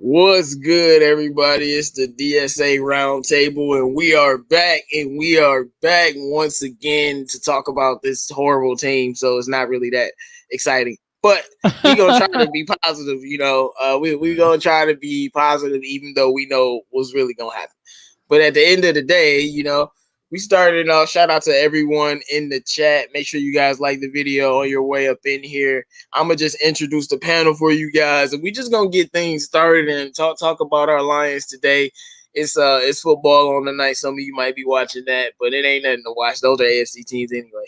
What's good, everybody? It's the DSA Roundtable, and we are back, once again to talk about this horrible team. So it's not really that exciting, but we're gonna try to be positive. We're gonna try to be positive, even though we know what's really gonna happen. But at the end of the day, we started off. Shout out to everyone in the chat. Make sure you guys like the video on your way up in here. I'm gonna just introduce the panel for you guys, and we just gonna get things started and talk about our Lions today. It's football on the night. Some of you might be watching that, but it ain't nothing to watch. Those are AFC teams anyway.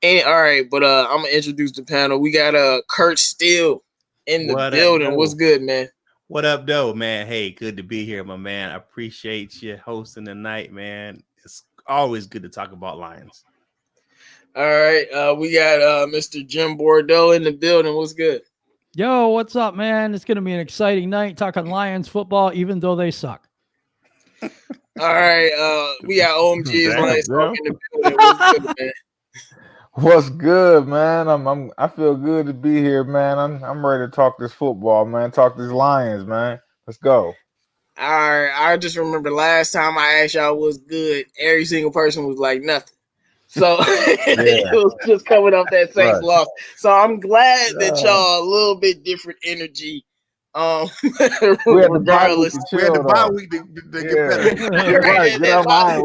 And all right, but I'm gonna introduce the panel. We got Kurt Steele in the building. What's good, man? What up, though, man? Hey, good to be here, my man. I appreciate you hosting the night, man. It's always good to talk about Lions. All right, we got Mr. Jim Bordeaux in the building. What's good? Yo, what's up, man? It's going to be an exciting night talking Lions football, even though they suck. All right, we got Omg Its Lions Talk in the building. What's good, man? What's good, man? I feel good to be here, man. I'm ready to talk this football, man. Talk this Lions, man. Let's go. All right, I just remember last time I asked y'all what's good, every single person was like nothing. So it was just coming off that Saints loss. So I'm glad that y'all a little bit different energy. Regardless, we had the bye week to get better. That bye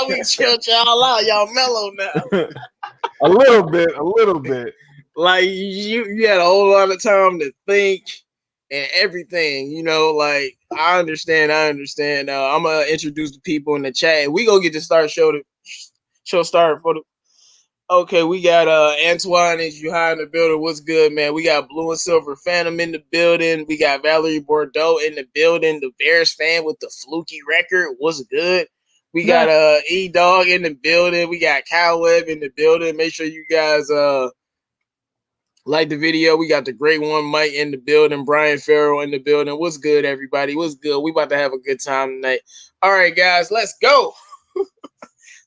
week chilled y'all out. Y'all mellow now. A little bit. Like you had a whole lot of time to think and everything, like I understand. I'm gonna introduce the people in the chat. We gonna get to start show started for the. Okay, we got Antoine and Juhai in the building. What's good, man? We got Blue and Silver Phantom in the building. We got Valerie Bordeaux in the building. The Bears fan with the fluky record. What's good? We got E-Dog in the building. We got Kyle Webb in the building. Make sure you guys like the video. We got the great one Mike in the building. Brian Farrell in the building. What's good, everybody? What's good? We about to have a good time tonight. All right, guys, let's go.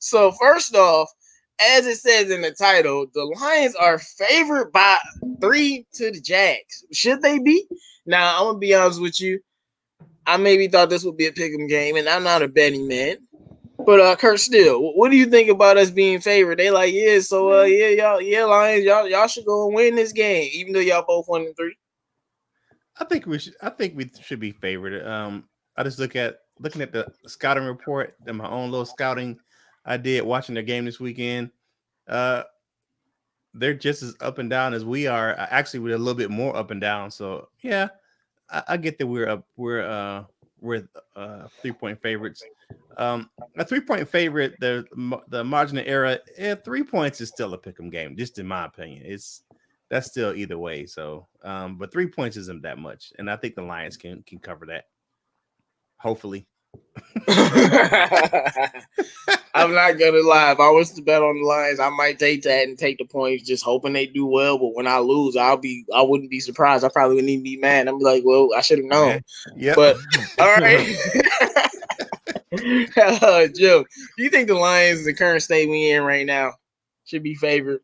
So first off, as it says in the title, the Lions are favored by 3 to the Jags. Should they be? Now, I'm going to be honest with you. I maybe thought this would be a pick'em game, and I'm not a betting man. But Kurt Steele, what do you think about us being favored? They like, Lions, y'all should go and win this game, even though y'all both 1-3. I think we should be favored. I just looking at the scouting report and my own little scouting I did watching their game this weekend. They're just as up and down as we are. Actually, we're a little bit more up and down. So yeah, I get that we're 3-point favorites. A 3-point favorite, the margin of error, 3 points is still a pick'em game, just in my opinion. That's still either way. So, but 3 points isn't that much, and I think the Lions can cover that. Hopefully. I'm not gonna lie. If I was to bet on the Lions, I might take that and take the points, just hoping they do well. But when I lose, I wouldn't be surprised. I probably wouldn't even be mad. I'm like, well, I should have known. Yeah. But all right. Joe, do you think the Lions, the current state we in right now, should be favored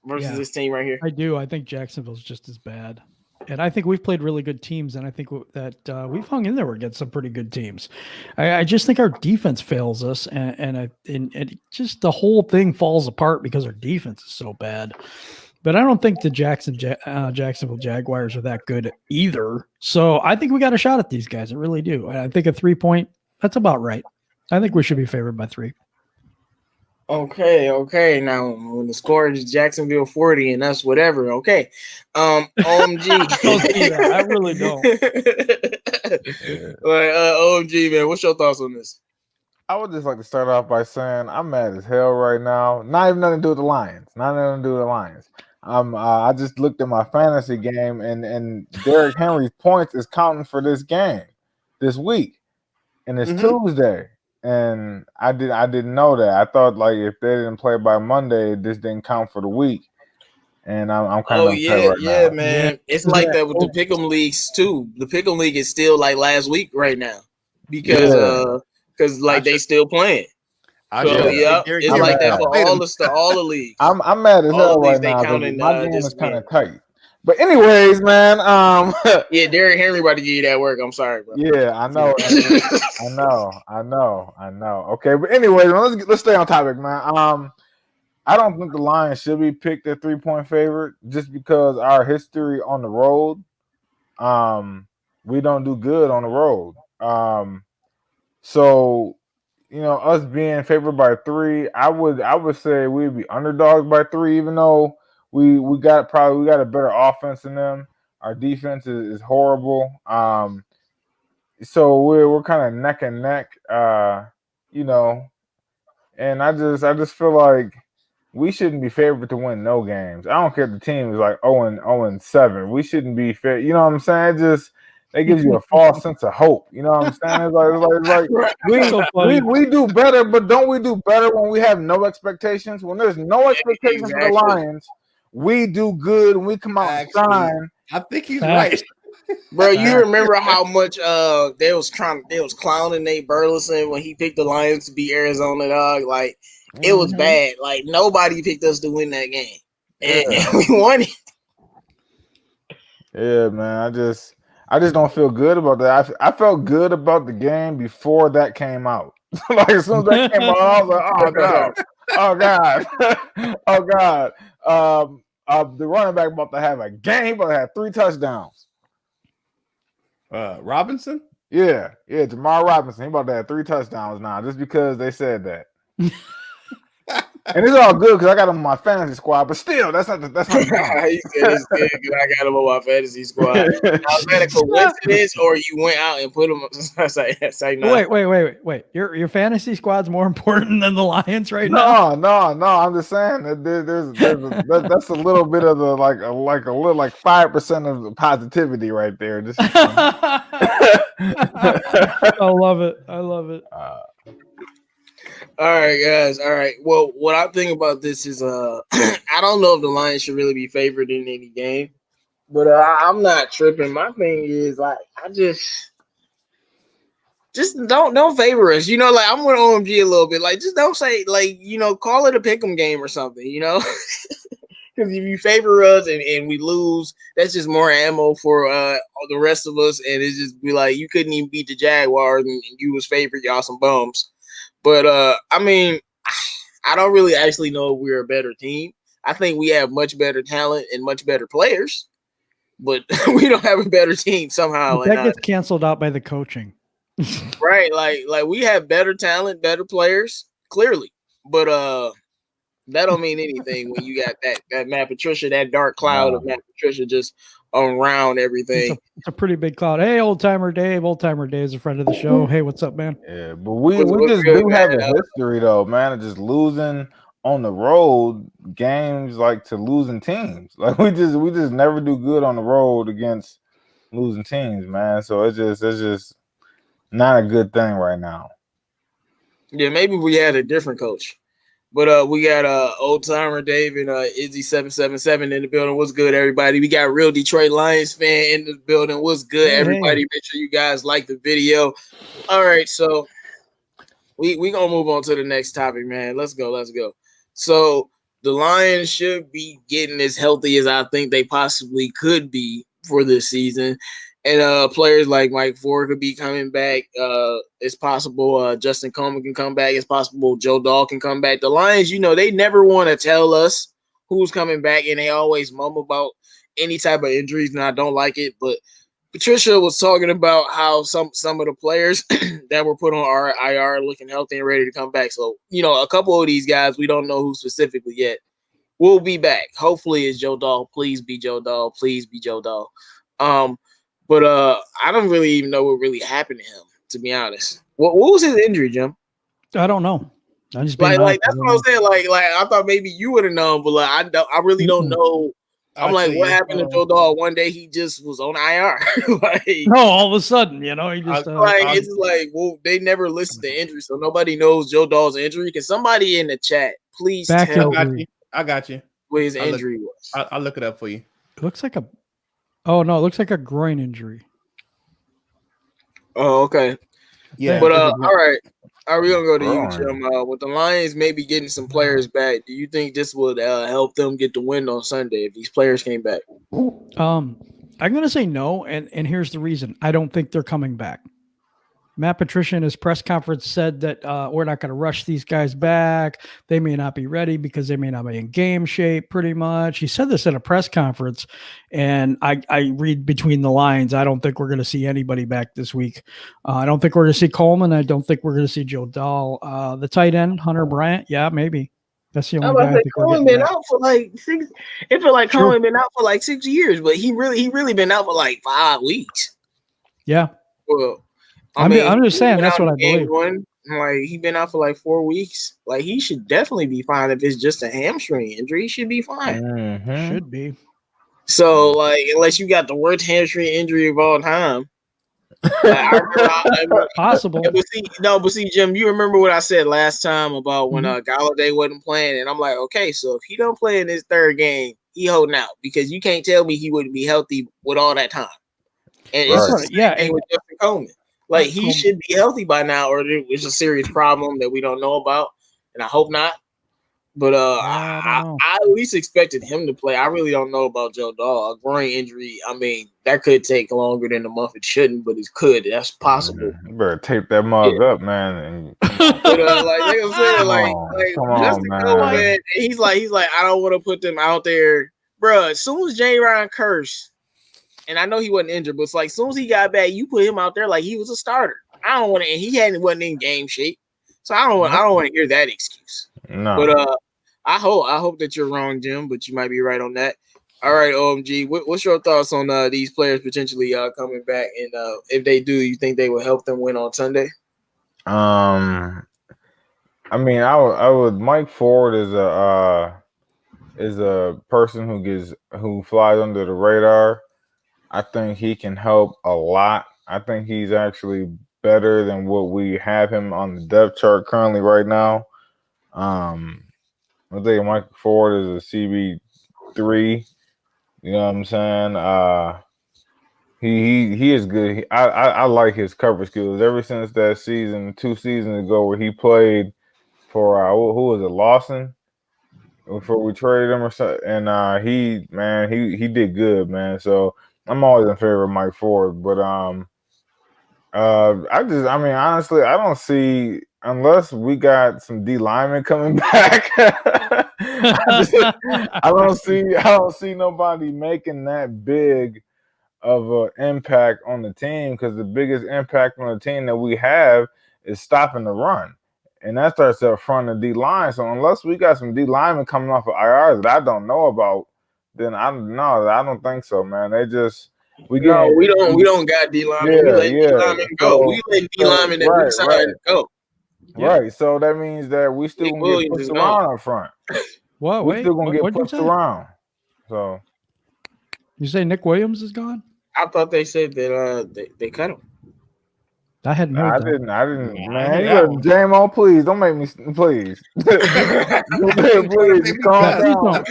versus this team right here? I do. I think Jacksonville's just as bad. And I think we've played really good teams, and I think that we've hung in there against some pretty good teams. I just think our defense fails us, and just the whole thing falls apart because our defense is so bad. But I don't think the Jacksonville Jaguars are that good either. So I think we got a shot at these guys. I really do. And I think a 3-point, that's about right. I think we should be favored by 3. Okay. Now, when the score is Jacksonville 40 and us whatever, okay. OMG. I really don't. OMG, man, what's your thoughts on this? I would just like to start off by saying I'm mad as hell right now. Not even nothing to do with the Lions. I just looked at my fantasy game, and Derrick Henry's points is counting for this game this week, and it's Tuesday. And I didn't know that. I thought like if they didn't play by Monday, this didn't count for the week. And I'm kind of upset right now. Man. It's like that with the pick'em leagues too. The pick'em league is still like last week right now because they still playing. It's like that for all the leagues. I'm mad as hell right now. My game is kind of tight. But anyways, man. Yeah, Derrick Henry about to give you that work. I'm sorry, bro. Yeah, I know. I know. Okay, but anyway, let's stay on topic, man. I don't think the Lions should be picked at 3-point favorite just because our history on the road. We don't do good on the road. So us being favored by 3, I would say we'd be underdogs by 3, even though we got a better offense than them. Our defense is horrible. So we're kind of neck and neck, and I just feel like we shouldn't be favored to win no games. I don't care if the team is like 0-7. We shouldn't be fair. You know what I'm saying? It gives you a false sense of hope. You know what I'm saying? It's like we do better, but don't we do better when we have no expectations? When there's no expectations for the Lions, we do good and we come out and shine. I think he's right. Bro, you remember how much they was clowning Nate Burleson when he picked the Lions to beat Arizona, dog? Like it was bad. Like nobody picked us to win that game, and we won it. Yeah, man. I just don't feel good about that. I felt good about the game before that came out. Like as soon as that came out, I was like, oh god, oh god. The running back about to have a game, but have 3 touchdowns. Robinson? Yeah, Jamal Robinson. He about to have 3 touchdowns now, just because they said that. And it's all good because I got him on my fantasy squad, but still, that's not. He said it's good because I got him on my fantasy squad. Now, is that a coincidence, or you went out and put him? Wait. Your fantasy squad's more important than the Lions right now. No. I'm just saying that that's a little bit of the like 5% of the positivity right there. Just I love it. All right, guys. All right. Well, what I think about this is, I don't know if the Lions should really be favored in any game, but I'm not tripping. My thing is like, I just don't favor us. Like I'm with OMG a little bit. Like, just don't say call it a pick'em game or something. Because if you favor us and we lose, that's just more ammo for the rest of us, and it's just be like you couldn't even beat the Jaguars and you was favored, y'all some bums. But I mean, I don't really actually know if we're a better team. I think we have much better talent and much better players, but we don't have a better team somehow. That gets canceled out by the coaching, right? Like we have better talent, better players, clearly, but that don't mean anything when you got that Matt Patricia, that dark cloud of Matt Patricia just around everything. It's a pretty big cloud. Hey, Old Timer Dave is a friend of the show. Hey, what's up, man? Yeah, but we just do have a history though, man, of just losing on the road games, like to losing teams. Like we just never do good on the road against losing teams, man. So it's just not a good thing right now. Yeah, maybe we had a different coach. But we got Old Timer Dave and Izzy777 in the building. What's good, everybody? We got real Detroit Lions fan in the building. What's good, everybody? Make sure you guys like the video. All right, so we gonna move on to the next topic, man. Let's go. So the Lions should be getting as healthy as I think they possibly could be for this season. And players like Mike Ford could be coming back. It's possible Justin Coleman can come back. It's possible Joe Dahl can come back. The Lions, they never want to tell us who's coming back, and they always mumble about any type of injuries, and I don't like it. But Patricia was talking about how some of the players that were put on our IR are looking healthy and ready to come back. So, a couple of these guys, we don't know who specifically yet, will be back. Hopefully it's Joe Dahl. Please be Joe Dahl. Please be Joe Dahl. But I don't really even know what really happened to him, to be honest. What was his injury, Jim? I don't know. I just like that's what I'm saying. Like I thought maybe you would have known, but I really don't know. I'm like, what happened to Joe Dahl? One day he just was on IR. No, all of a sudden, he just it's just like, well, they never listed the injury, so nobody knows Joe Dahl's injury. Can somebody in the chat please tell me? I got you. What his injury was? I'll look it up for you. It looks like it looks like a groin injury. Oh, okay. Yeah. But all All right, we're gonna go to you, Growing. Jim. With the Lions maybe getting some players back, do you think this would help them get the win on Sunday if these players came back? I'm going to say no, and here's the reason. I don't think they're coming back. Matt Patricia in his press conference said that we're not going to rush these guys back. They may not be ready because they may not be in game shape, pretty much. He said this in a press conference, and I read between the lines. I don't think we're going to see anybody back this week. I don't think we're going to see Coleman. I don't think we're going to see Joe Dahl. The tight end, Hunter Bryant, yeah, maybe. That's the I'm only about guy to I say think we're Coleman getting been back. out for like 6. It feel like True. Coleman been out for like 6 years, but he really been out for like 5 weeks. Yeah. Well, I'm just saying been that's out what I in game believe. 1. Like he been out for like 4 weeks. Like he should definitely be fine if it's just a hamstring injury. He should be fine. Mhm. Should be. So like, unless you got the worst hamstring injury of all time. I remember, Possible. but see, Jim, you remember what I said last time about when Mhm. Galladay wasn't playing, and I'm like, okay, so if he don't play in his third game, he holding out because you can't tell me he wouldn't be healthy with all that time. And it's Right. just the same thing with Justin Coleman. Like he Coleman. should be healthy by now, or there's a serious problem that we don't know about, and I hope not. But I don't know. I at least expected him to play. I really don't know about Joe Dahl. A groin injury, I mean, that could take longer than a month. It shouldn't, but it could. That's possible. You better tape that mug up, man. And come on. But like I said, Come like on, Justin man. Coleman, man, he's like, I don't want to put them out there, bro. As soon as Jay Ryan cursed, and I know he wasn't injured, but it's like as soon as he got back, you put him out there like he was a starter. I don't want to, and he wasn't in game shape, so I don't want to hear that excuse. No. But I hope that you're wrong, Jim, but you might be right on that. All right, OMG, what's your thoughts on these players potentially coming back, and if they do, you think they will help them win on Sunday? I mean, I would. Mike Ford is a person who flies under the radar. I think he can help a lot. I think he's actually better than what we have him on the depth chart currently right now. I think Mike Ford is a CB3. You know what I'm saying? He is good. I like his cover skills. Ever since that season, 2 seasons ago, where he played for who was it, Lawson, before we traded him or something, and he did good, man. So I'm always in favor of Mike Ford, but honestly, I don't see, unless we got some D linemen coming back. I don't see nobody making that big of an impact on the team, because the biggest impact on the team that we have is stopping the run, and that starts up front of D line. So unless we got some D linemen coming off of IR that I don't know about, then I don't think so, man. We don't got D linemen. We let D linemen go. We let D linemen that we signed go. Right. So that means that we still Nick gonna get Williams pushed is around gone. up front. What? We Wait, still gonna get what'd you pushed say? around. So You say Nick Williams is gone? I thought they said that they cut him. I hadn't heard that. I didn't, Yeah, man. I You hear that got one. J-Mo, please don't make me, please. Please calm down.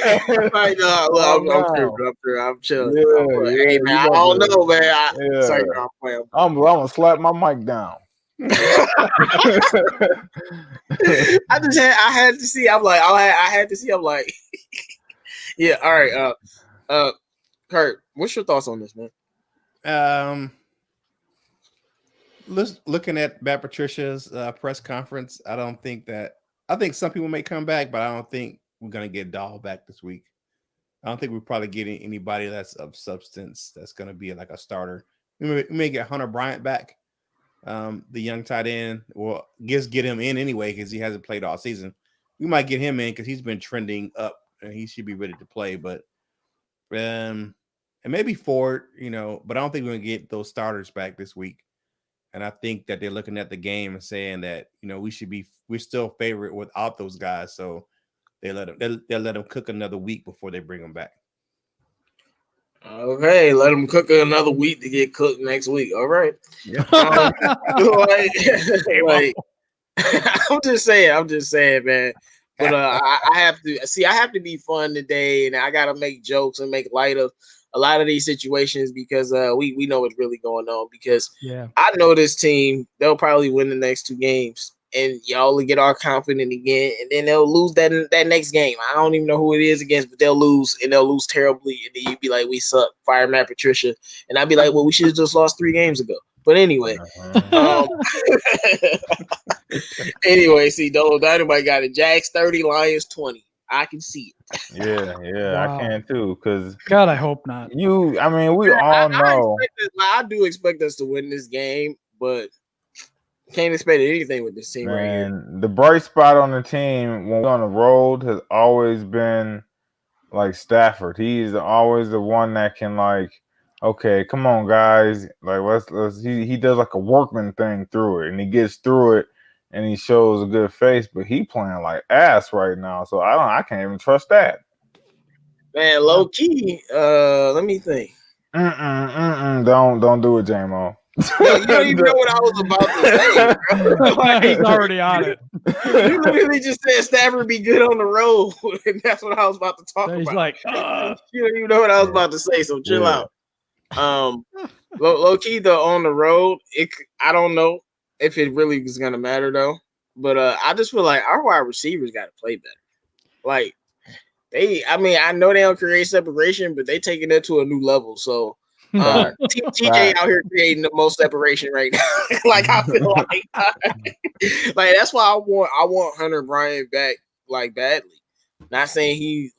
Right, no, I'm sure. I'm chilling. Yeah, Hey man, I don't know, man. Yeah. I'm playing. I'm gonna slap my mic down. I had to see. I'm like, I had to see. I'm like, yeah. All right. Kurt, what's your thoughts on this, man? Looking at Matt Patricia's press conference, I think some people may come back, but I don't think we're gonna get Dahl back this week. I don't think we're probably getting anybody that's of substance that's gonna be like a starter. We may get Hunter Bryant back, the young tight end. Well, get him in anyway because he hasn't played all season. We might get him in because he's been trending up and he should be ready to play. But and maybe Ford, but I don't think we're gonna get those starters back this week. And I think that they're looking at the game and saying that, we're still favorite without those guys. So they'll let them cook another week before they bring them back. Okay, let them cook another week to get cooked next week. All right. Yeah. Like I'm just saying, man. But I have to be fun today, and I gotta make jokes and make light of a lot of these situations because we know what's really going on. Because I know this team, they'll probably win the next 2 games, and y'all will get all confident again, and then they'll lose that next game. I don't even know who it is against, but they'll lose, and they'll lose terribly, and then you'd be like, we suck, fire Matt Patricia, and I'd be like, well, we should have just lost 3 games ago. But anyway, anyway, see, Dynamite got it. Jags 30, Lions 20. I can see it. Yeah, Wow. I can too. Because God, I hope not. we all know. I do expect us to win this game, but can't expect anything with this team right here. Man, the bright spot on the team when we're on the road has always been like Stafford. He's always the one that can like, okay, come on, guys. Like let's he does like a workman thing through it, and he gets through it, and he shows a good face. But he playing like ass right now, so I can't even trust that. Man, low key. Let me think. Don't do it, JMO. You don't even know what I was about to say, bro. Like, he's already on it. You literally just said Stafford be good on the road, and that's what I was about to talk He's about. like, You don't even know what I was about to say, so chill out. Low key though, on the road, I don't know if it really is gonna matter though. But I just feel like our wide receivers got to play better. Like I know they don't create separation, but they taking it to a new level. So. TJ out here creating the most separation right now. Like I feel like that's why I want Hunter Bryant back like badly. Not saying he's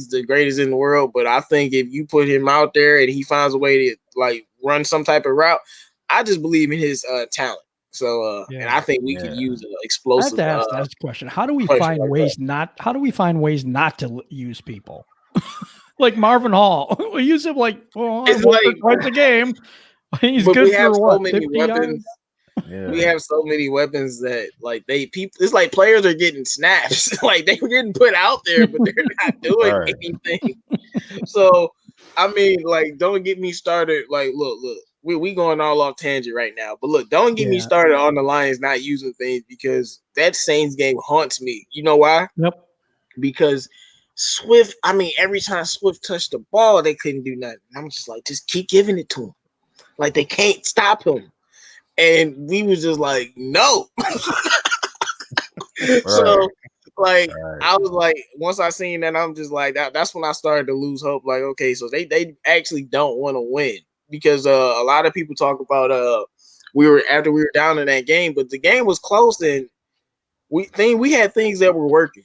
the greatest in the world, but I think if you put him out there and he finds a way to like run some type of route, I just believe in his talent. So and I think we could use an explosive. I have to ask that question. How do we find ways not to use people? Like Marvin Hall, we use him like twice a game. He's good for what? 50 yards? Yeah. We have so many weapons that like it's like players are getting snaps. Like they're getting put out there, but they're not doing anything. So I mean, like, don't get me started. Like, look, we going all off tangent right now. But look, don't get me started on the Lions not using things, because that Saints game haunts me. You know why? Yep. Because Swift, I mean, every time Swift touched the ball, they couldn't do nothing. I'm just like, just keep giving it to him. Like, they can't stop him. And we was just like, no. So, like, I was like, once I seen that, I'm just like, that's when I started to lose hope. Like, okay, so they actually don't want to win, because a lot of people talk about we were down in that game, but the game was close, and we had things that were working,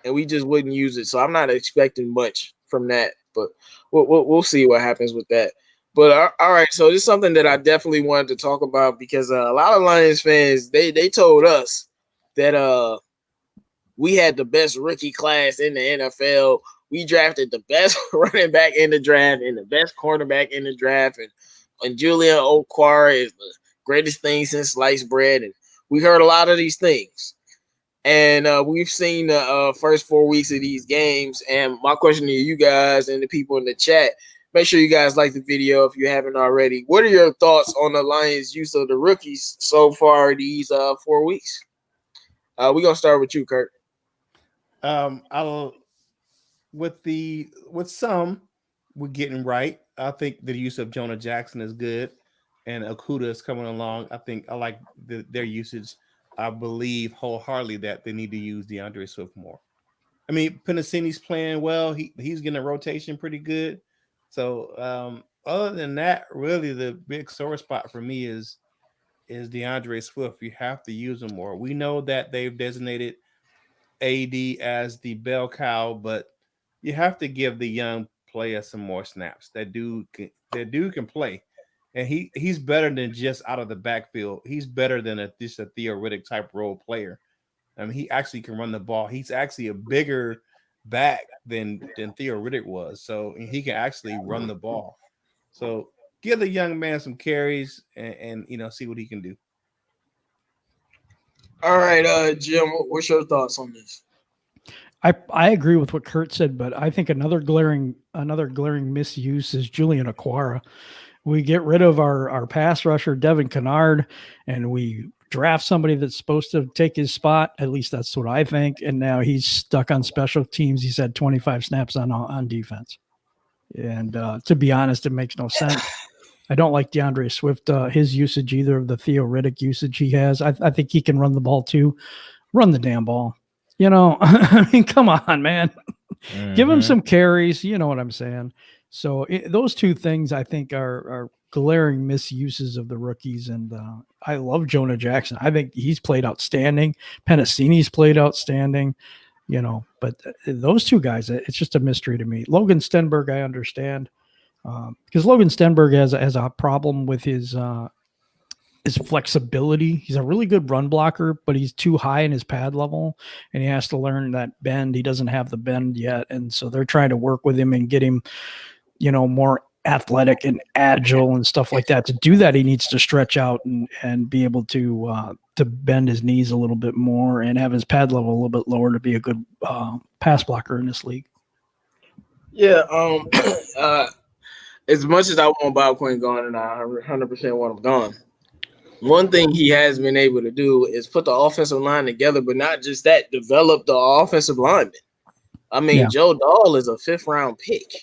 and we just wouldn't use it. So I'm not expecting much from that, but we'll see what happens with that. But all right, so this is something that I definitely wanted to talk about, because a lot of Lions fans, they told us that we had the best rookie class in the NFL. We drafted the best running back in the draft and the best cornerback in the draft, and Julian Okwara is the greatest thing since sliced bread. And we heard a lot of these things. And we've seen the first 4 weeks of these games. And my question to you guys and the people in the chat, make sure you guys like the video if you haven't already. What are your thoughts on the Lions' use of the rookies so far these 4 weeks? We're going to start with you, Kurt. With some, we're getting right. I think the use of Jonah Jackson is good, and Okuda is coming along. I like their usage. I believe wholeheartedly that they need to use DeAndre Swift more. I mean, Penasini's playing well. He's getting a rotation pretty good. So other than that, really the big sore spot for me is DeAndre Swift. You have to use him more. We know that they've designated AD as the bell cow, but you have to give the young player some more snaps. That dude can play. And he's better than just out of the backfield. He's better than just a theoretic type role player. I mean, he actually can run the ball. He's actually a bigger back than theoretic was. So he can actually run the ball. So give the young man some carries and see what he can do. All right, Jim, what's your thoughts on this? I agree with what Kurt said, but I think another glaring misuse is Julian Okwara. We get rid of our pass rusher, Devin Kennard, and we draft somebody that's supposed to take his spot. At least that's what I think. And now he's stuck on special teams. He's had 25 snaps on defense. And to be honest, it makes no sense. I don't like DeAndre Swift, his usage either of the Theo Riddick usage he has. I think he can run the ball too. Run the damn ball. I mean, come on, man. Give him some carries. You know what I'm saying? So those two things I think are glaring misuses of the rookies. And I love Jonah Jackson. I think he's played outstanding. Penasini's played outstanding. But those two guys, it's just a mystery to me. Logan Stenberg, I understand. Because Logan Stenberg has a problem with his flexibility. He's a really good run blocker, but he's too high in his pad level, and he has to learn that bend. He doesn't have the bend yet, and so they're trying to work with him and get him, more athletic and agile and stuff like that. To do that, he needs to stretch out and be able to bend his knees a little bit more and have his pad level a little bit lower to be a good pass blocker in this league. Yeah. As much as I want Bob Quinn gone, and I 100% want him gone, one thing he has been able to do is put the offensive line together, but not just that, develop the offensive lineman. I mean, Joe Dahl is a 5th-round pick,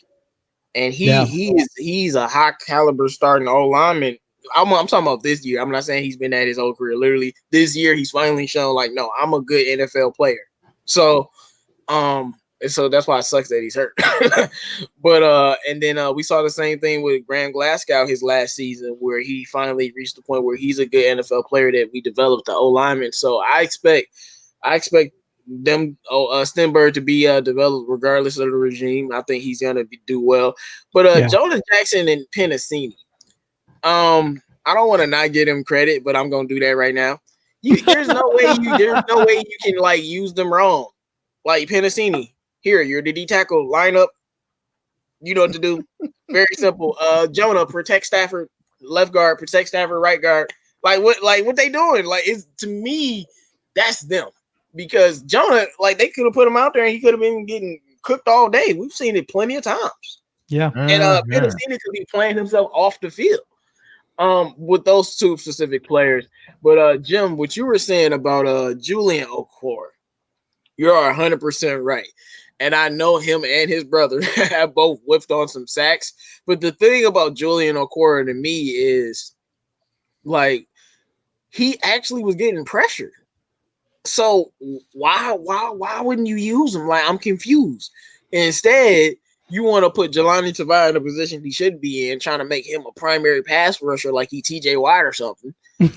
and he's a high caliber starting O-lineman. I'm talking about this year. I'm not saying he's been at his whole career. Literally, this year he's finally shown no, I'm a good NFL player. So, and so that's why it sucks that he's hurt. But and then we saw the same thing with Graham Glasgow his last season, where he finally reached the point where he's a good NFL player that we developed the O-lineman. So I expect them Stenberg to be developed regardless of the regime. I think he's gonna do well. But Jonah Jackson and Penasini, I don't want to not give him credit, but I'm gonna do that right now. There's no way you can use them wrong. Like Penasini. Here, you're the D tackle. Line up. You know what to do. Very simple. Jonah, protect Stafford. Left guard, protect Stafford. Right guard. What they doing? It's, to me, that's them. Because Jonah, they could have put him out there and he could have been getting cooked all day. We've seen it plenty of times. Yeah. And Peterson could be playing himself off the field. With those two specific players. But Jim, what you were saying about Julian Okwara, you're 100% right. And I know him and his brother have both whiffed on some sacks. But the thing about Julian Okwara to me is, he actually was getting pressured. So why wouldn't you use him? I'm confused. Instead, you want to put Jelani Tavai in a position he should be in, trying to make him a primary pass rusher like he TJ Watt or something. I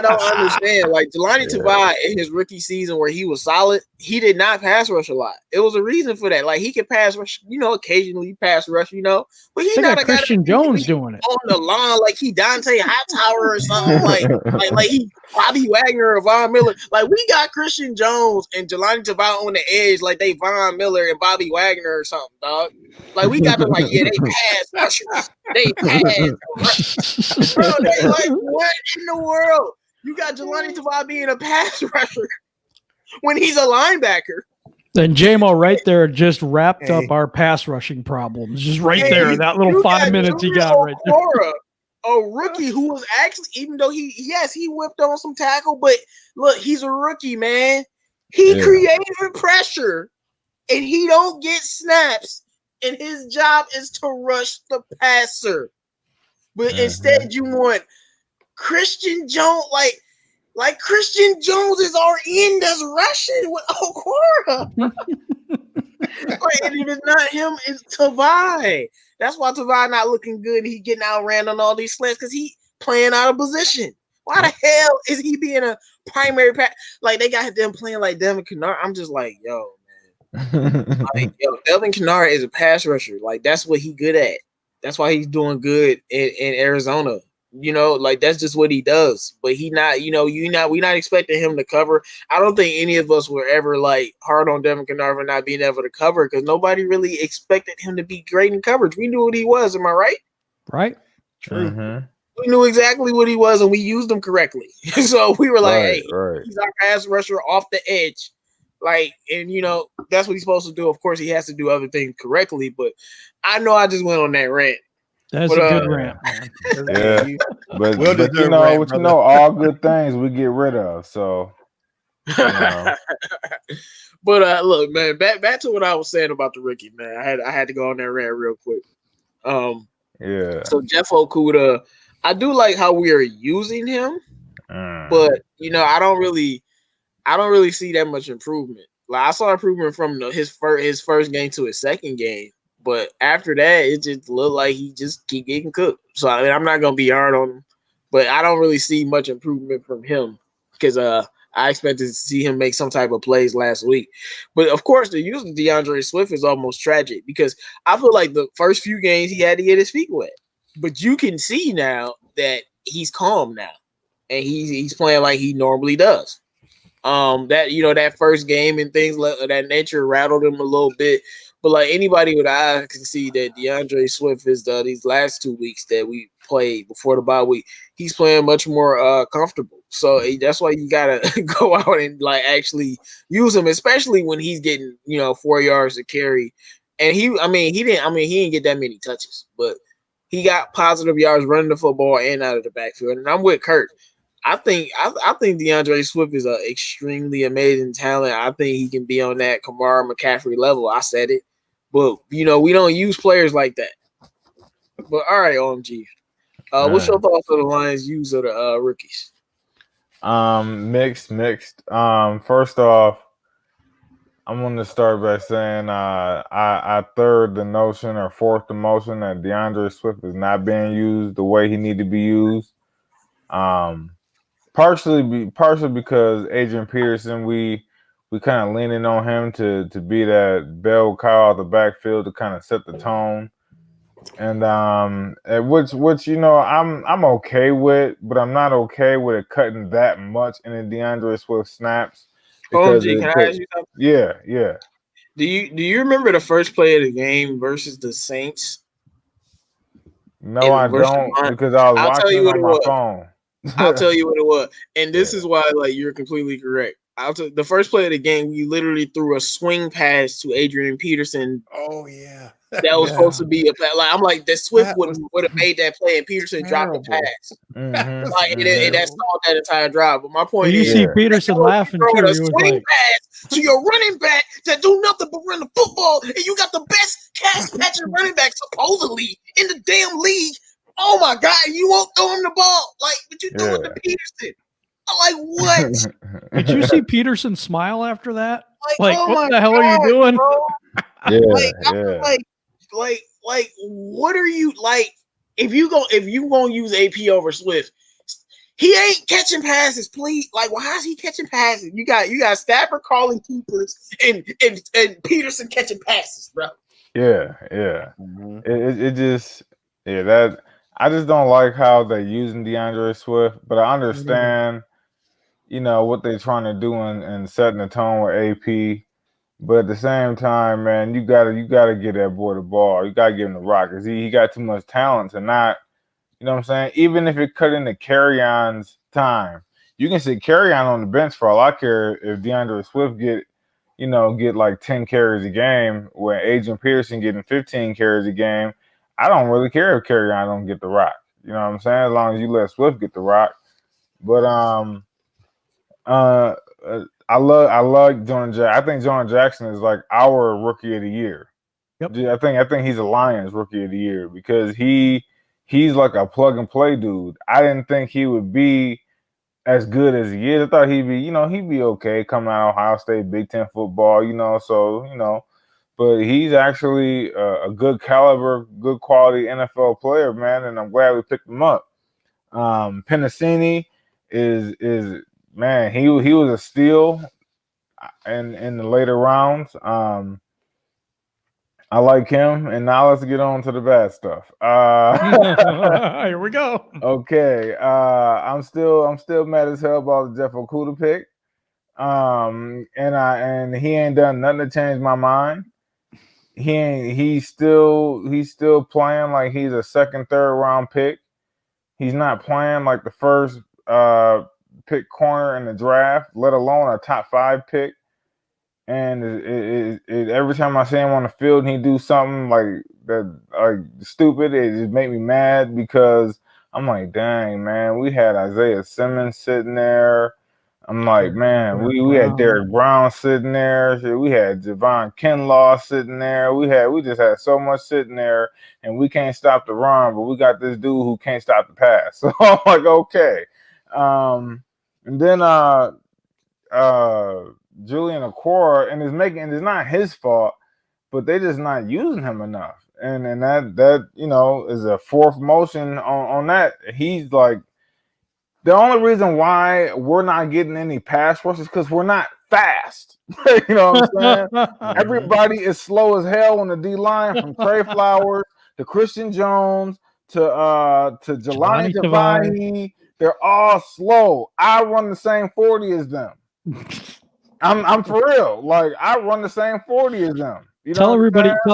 don't understand. Jelani Tavai in his rookie season where he was solid, he did not pass rush a lot. It was a reason for that. He could pass rush, occasionally pass rush, but he's not a Christian Jones doing it on the line like he Dante Hightower or something like he Bobby Wagner or Von Miller. We got Christian Jones and Jelani Tavai on the edge like they Von Miller and Bobby Wagner or something, dog. We got them they pass rushers. They pass. Bro, they what in the world? You got Jelani Tavai being a pass rusher when he's a linebacker. And JMO right there just wrapped up our pass rushing problems. Just right there, that little 5 minutes he got right there. A rookie who was actually, even though he whipped on some tackle, but look, he's a rookie, man. He created pressure, and he don't get snaps, and his job is to rush the passer. But instead, you want Christian Jones, like Christian Jones is our end that's rushing with Okwara. And it is not him, it's Tavai. That's why Tavai not looking good. And he getting outran on all these slants because he playing out of position. Why the hell is he being a primary pass? They got them playing like Devin Kennard. I'm just yo, man. Devin Kennard is a pass rusher. That's what he good at. That's why he's doing good in Arizona. That's just what he does. But he not, we're not expecting him to cover. I don't think any of us were ever hard on Devin Kennard for not being able to cover because nobody really expected him to be great in coverage. We knew what he was. Am I right? Right. True. Mm-hmm. We knew exactly what he was and we used him correctly. So we were he's our pass rusher off the edge. And that's what he's supposed to do. Of course, he has to do other things correctly, but I know I just went on that rant. That's a good rant, man. Yeah, but all good things we get rid of. So, but look, man, back to what I was saying about the rookie, man. I had to go on that rant real quick. Yeah. So Jeff Okuda, I do like how we are using him, but I don't really see that much improvement. Like I saw improvement from his first game to his second game, but after that, it just looked like he just keep getting cooked. So I mean, I'm not gonna be hard on him, but I don't really see much improvement from him because I expected to see him make some type of plays last week. But of course, the use of DeAndre Swift is almost tragic because I feel like the first few games he had to get his feet wet, but you can see now that he's calm now and he's playing like he normally does. That first game and things of that nature rattled him a little bit. But like anybody with eyes can see that DeAndre Swift is these last 2 weeks that we played before the bye week, he's playing much more comfortable. So that's why you gotta go out and like actually use him, especially when he's getting 4 yards to carry. And he didn't get that many touches, but he got positive yards running the football and out of the backfield. And I'm with Kurt. I think DeAndre Swift is an extremely amazing talent. I think he can be on that Kamara McCaffrey level. I said it, but we don't use players like that. But all right, OMG, what's your thoughts on the Lions' use of the rookies? Mixed. First off, I'm going to start by saying I third the notion or fourth the motion that DeAndre Swift is not being used the way he need to be used. Partially because Adrian Peterson, we kind of leaning on him to be that bell cow out the backfield to kind of set the tone, and which I'm okay with, but I'm not okay with it cutting that much in the DeAndre Swift snaps. OMG, can I ask you something? Yeah. Do you remember the first play of the game versus the Saints? No, I don't, because I was watching it on my phone. I'll tell you what it was. And this is why you're completely correct. The first play of the game, we literally threw a swing pass to Adrian Peterson. Oh yeah. That was supposed to be a play. Like I'm like, that Swift would have made that play and Peterson dropped the pass. Mm-hmm. And that stalled that entire drive. But my point is, see Peterson laughing too. A swing pass to your running back that do nothing but run the football, and you got the best pass catching running back supposedly in the damn league. Oh my God, you won't throw him the ball. Like, what you doing to Peterson? I'm like, what? Did you see Peterson smile after that? Like oh what my the hell God, are you doing? Like, what are you like? If you gonna use AP over Swift, he ain't catching passes, please. Like, well, how's he catching passes? You got Stafford calling keepers and Peterson catching passes, bro. Yeah. Mm-hmm. It just that I just don't like how they're using DeAndre Swift, but I understand, what they're trying to do and setting the tone with AP. But at the same time, man, you gotta get that boy the ball. You gotta give him the rock, because he got too much talent to not, what I'm saying? Even if it cut into Carry-On's time, you can sit Carry-On on the bench for all I care if DeAndre Swift get like 10 carries a game, where Adrian Peterson getting 15 carries a game. I don't really care if Carry-On don't get the rock. You know what I'm saying? As long as you let Swift get the rock. But I love Jordan Jackson. I think Jordan Jackson is like our rookie of the year. Yep. I think he's a Lions rookie of the year, because he's like a plug and play dude. I didn't think he would be as good as he is. I thought he'd be okay coming out of Ohio State, Big Ten football, but he's actually a good caliber, good quality NFL player, man, and I'm glad we picked him up. Pennicini is man, he was a steal in the later rounds. I like him, and now let's get on to the bad stuff. Here we go. Okay, I'm still mad as hell about the Jeff Okuda pick. And he ain't done nothing to change my mind. He's still playing like he's a second, third round pick. He's not playing like the first pick corner in the draft, let alone a top 5 pick. And it every time I see him on the field and he do something like that, like stupid, it just make me mad, because I'm like, dang, man, we had Isaiah Simmons sitting there. I'm like, man, we had Derek Brown sitting there. We had Javon Kinlaw sitting there. We just had so much sitting there, and we can't stop the run, but we got this dude who can't stop the pass. So I'm like, okay. And then Julian Okwara, and it's not his fault, but they just not using him enough. And that is a fourth motion on that. He's like, the only reason why we're not getting any pass rush is because we're not fast. You know what I'm saying? Everybody is slow as hell on the D line, from Trey Flowers to Christian Jones to Jelani Tavai. They're all slow. I run the same 40 as them. I'm for real. Like, I run the same 40 as them. You know, tell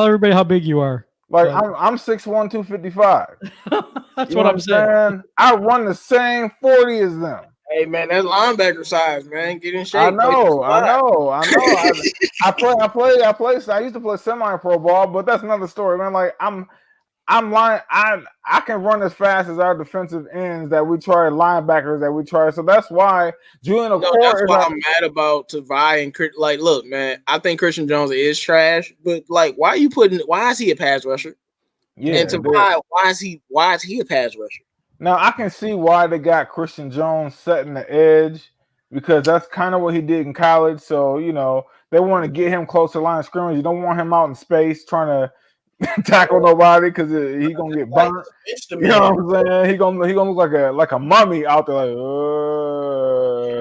everybody how big you are. Like, I'm 6'1", 255. That's what I'm saying. I run the same 40 as them. Hey man, that's linebacker size, man. Get in shape. I know. I used to play semi-pro ball, but that's another story, man. Like, I'm lying. I can run as fast as our defensive ends that we try, linebackers that we try. So that's why Julian Okwara. That's why I'm mad about Tavai and like. Look, man, I think Christian Jones is trash, but like, why is he a pass rusher? Yeah, and Tavai, why is he a pass rusher? Now I can see why they got Christian Jones setting the edge, because that's kind of what he did in college. So they want to get him close to the line of scrimmage. You don't want him out in space trying to tackle nobody, because he gonna get burnt. You know what I'm saying? He gonna look like a mummy out there.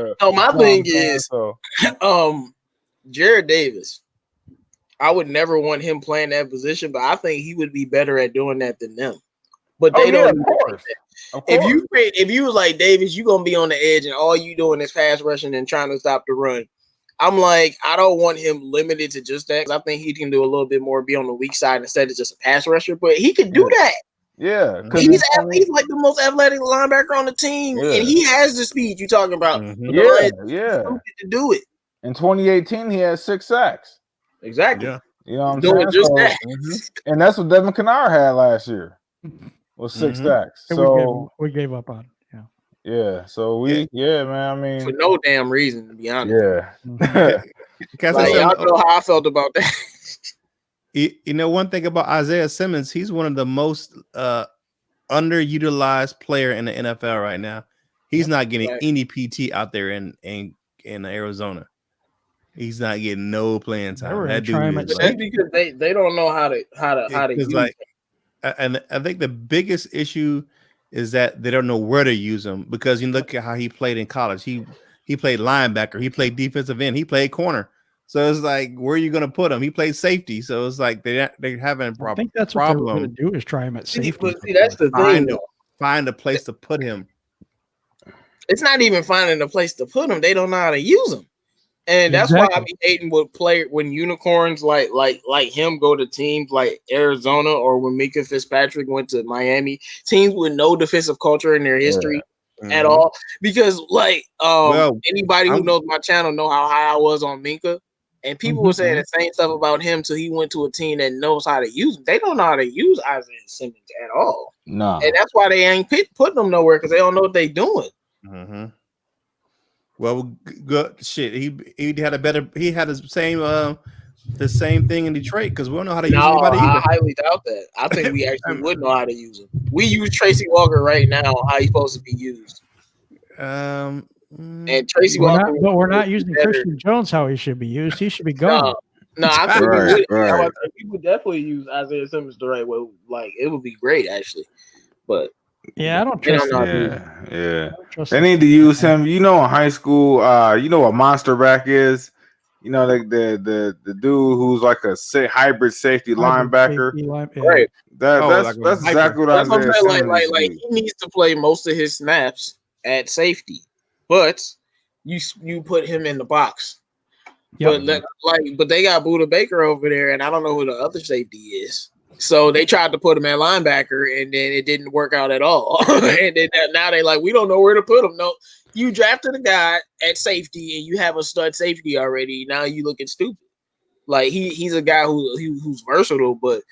Like, no, my thing is, Jared Davis. I would never want him playing that position, but I think he would be better at doing that than them. But they don't. Of course. If you was like Davis, you gonna be on the edge, and all you doing is pass rushing and trying to stop the run. I'm like, I don't want him limited to just that. I think he can do a little bit more, be on the weak side instead of just a pass rusher. But he can do that. Yeah, he's like the most athletic linebacker on the team, and he has the speed you're talking about. To do it. In 2018, he had 6 sacks. Exactly. Yeah. You know what I'm saying? Just that. And that's what Devin Kennard had last year. Was 6 sacks. So we gave up on. Yeah, so man. I mean, for no damn reason, to be honest. Yeah, y'all know how I felt about that. You know, one thing about Isaiah Simmons, he's one of the most underutilized player in the NFL right now. He's not getting any PT out there in Arizona. He's not getting no playing time. That's because they don't know how to use like, and I think the biggest issue is that they don't know where to use him, because you look at how he played in college. He played linebacker, he played defensive end, he played corner. So it's like, where are you going to put him? He played safety. So it's like they're having a problem. I think that's what they're going to do, is try him at safety. But see, that's the thing. Find a place to put him. It's not even finding a place to put him. They don't know how to use him. And that's why I be hating with players when unicorns like him go to teams like Arizona, or when Mika Fitzpatrick went to Miami, teams with no defensive culture in their history at all. Because anybody who knows my channel know how high I was on Minka, and people were saying the same stuff about him till he went to a team that knows how to use him. They don't know how to use Isaiah Simmons at all. No, and that's why they ain't putting them nowhere, because they don't know what they doing. Mm-hmm. Well, good shit. He had the same thing in Detroit, because we don't know how to use anybody either. I highly doubt that. I think we actually would know how to use him. We use Tracy Walker right now, how he's supposed to be used. And Tracy Walker, but we're not using Christian Jones how he should be used. He should be gone. No, I think we would definitely use Isaiah Simmons the right way. Like, it would be great, actually. But yeah, I don't trust him. Yeah. They need to use him. You know, in high school, you know what monster back is? You know, the dude who's like a hybrid safety linebacker. Right. That's exactly what I was saying. Like he needs to play most of his snaps at safety, but you put him in the box. Yep. But they got Budda Baker over there, and I don't know who the other safety is. So they tried to put him at linebacker, and then it didn't work out at all. And then now they like, we don't know where to put him. No, you drafted a guy at safety, and you have a stud safety already. Now you looking stupid. Like he's a guy who's versatile, but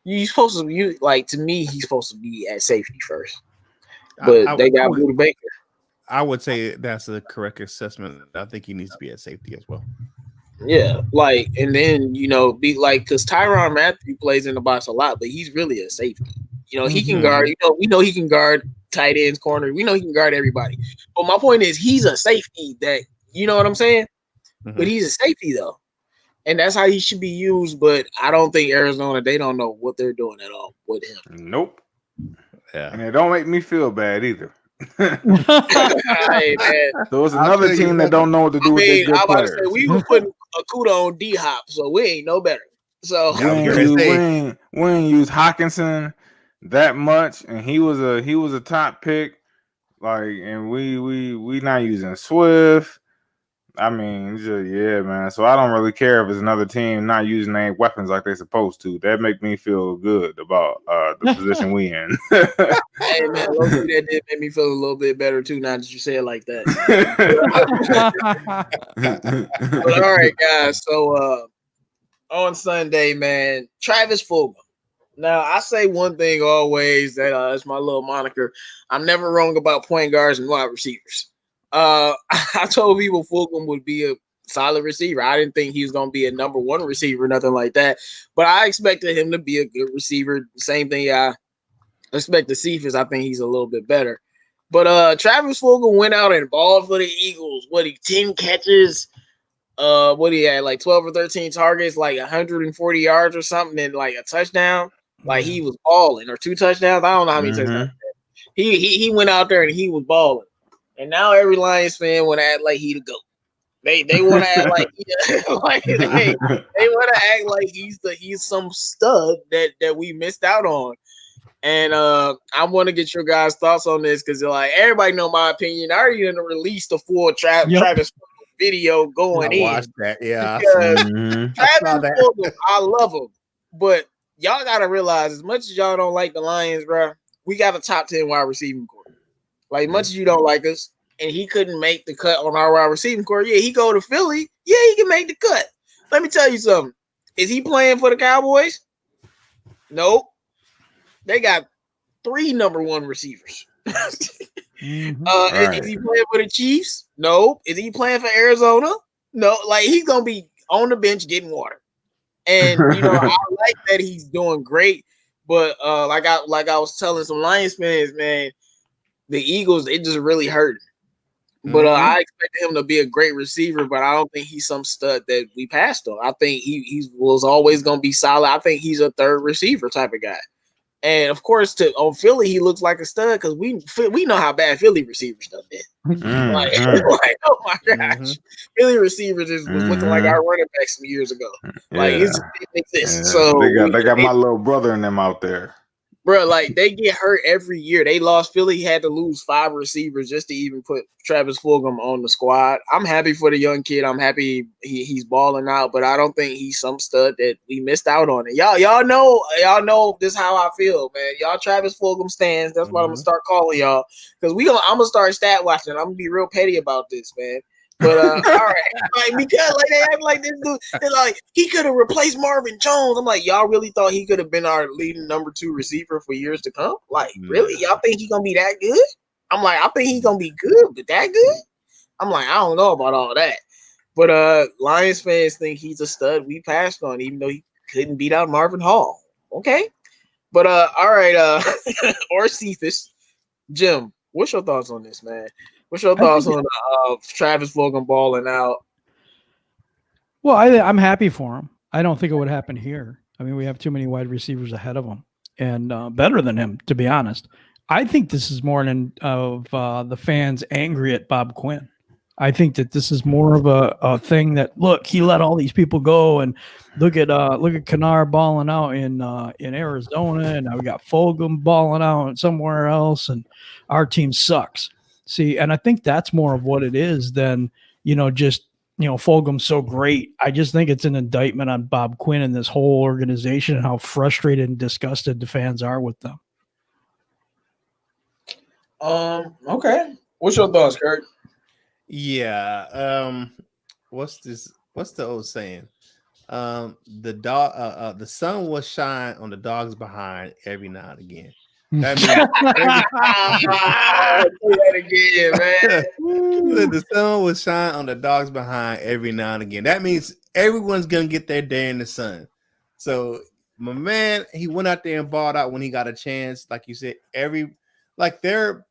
he's supposed to to me, he's supposed to be at safety first. But they got Budda Baker. I would say that's a correct assessment. I think he needs to be at safety as well. Yeah, like, and then be like, because Tyrann Mathieu plays in the box a lot, but he's really a safety. He can guard. We know he can guard tight ends, corner. We know he can guard everybody. But my point is, he's a safety. That you know what I'm saying. But he's a safety though, and that's how he should be used. But I don't think Arizona. They don't know what they're doing at all with him. Nope. Yeah, and it don't make me feel bad either. Hey, man. So it's another team that don't know what to do with their good I'm about players. to say we were putting Akuda on D-Hop, so we ain't no better. So we ain't use Hockenson that much, and he was a top pick. Like, and we not using Swift. I mean, yeah, man. So I don't really care if it's another team not using their weapons like they're supposed to. That make me feel good about the position we in. Hey, man, that did make me feel a little bit better too. Now that you say it like that. But all right, guys. So on Sunday, man, Travis Fulgham. Now I say one thing always that it's my little moniker. I'm never wrong about point guards and wide receivers. I told people Fulgham would be a solid receiver. I didn't think he was going to be a number one receiver, nothing like that. But I expected him to be a good receiver. Same thing I expect to see because I think he's a little bit better. But Travis Fulgham went out and balled for the Eagles. 10 catches? What he had, like 12 or 13 targets, like 140 yards or something, and like a touchdown. Like he was balling, or 2 touchdowns. I don't know how many touchdowns. He went out there and he was balling. And now every Lions fan want to act like he the GOAT. They want to act like they want to act like he's some stud that we missed out on. And I want to get your guys' thoughts on this because like everybody know my opinion. I already released the full Travis video going in. I watched that, yeah. Travis Fulgham, I love him, but y'all gotta realize as much as y'all don't like the Lions, bro, we got a top 10 wide receiving core. Like, much as you don't like us, and he couldn't make the cut on our wide receiving core. Yeah, he go to Philly. Yeah, he can make the cut. Let me tell you something. Is he playing for the Cowboys? Nope. They got 3 number 1 receivers. Is he playing for the Chiefs? Nope. Is he playing for Arizona? No. Like, he's gonna be on the bench getting water. And I like that he's doing great. But like I was telling some Lions fans, man, the Eagles, it just really hurt. But I expect him to be a great receiver, but I don't think he's some stud that we passed on. I think he was always going to be solid. I think he's a third receiver type of guy. And of course, on Philly, he looks like a stud because we know how bad Philly receivers done been. Like, oh my gosh, Philly receivers was looking like our running back some years ago. Like, it exists. So they got my little brother and them out there. Bro, like they get hurt every year. They lost. Philly had to lose 5 receivers just to even put Travis Fulgham on the squad. I'm happy for the young kid. I'm happy he's balling out, but I don't think he's some stud that we missed out on it. Y'all know this is how I feel, man. Y'all Travis Fulgham stands. That's what I'm gonna start calling y'all because I'm gonna start stat watching. I'm gonna be real petty about this, man. But all right, like because like they act like this dude, they're like he could have replaced Marvin Jones. I'm like, y'all really thought he could have been our leading number 2 receiver for years to come? Like, really? Y'all think he's gonna be that good? I'm like, I think he's gonna be good, but that good? I'm like, I don't know about all that. But Lions fans think he's a stud. We passed on, even though he couldn't beat out Marvin Hall. Okay, but all right, or Cephas, Jim, what's your thoughts on this, man? What's your thoughts on Travis Fulgham balling out? Well, I'm happy for him. I don't think it would happen here. I mean, we have too many wide receivers ahead of him and better than him, to be honest. I think this is more of the fans angry at Bob Quinn. I think that this is more of a thing that, look, he let all these people go, and look at Kennard balling out in Arizona, and now we got Fulgham balling out somewhere else, and our team sucks. See, and I think that's more of what it is than, just, Fulgham's so great. I just think it's an indictment on Bob Quinn and this whole organization and how frustrated and disgusted the fans are with them. Okay. What's your thoughts, Kurt? Yeah. What's the old saying? The sun will shine on the dog's behind every now and again. That Say that again, man. means the sun will shine on the dogs behind every now and again. That means everyone's gonna get their day in the sun. So my man, he went out there and balled out when he got a chance. Like you said, their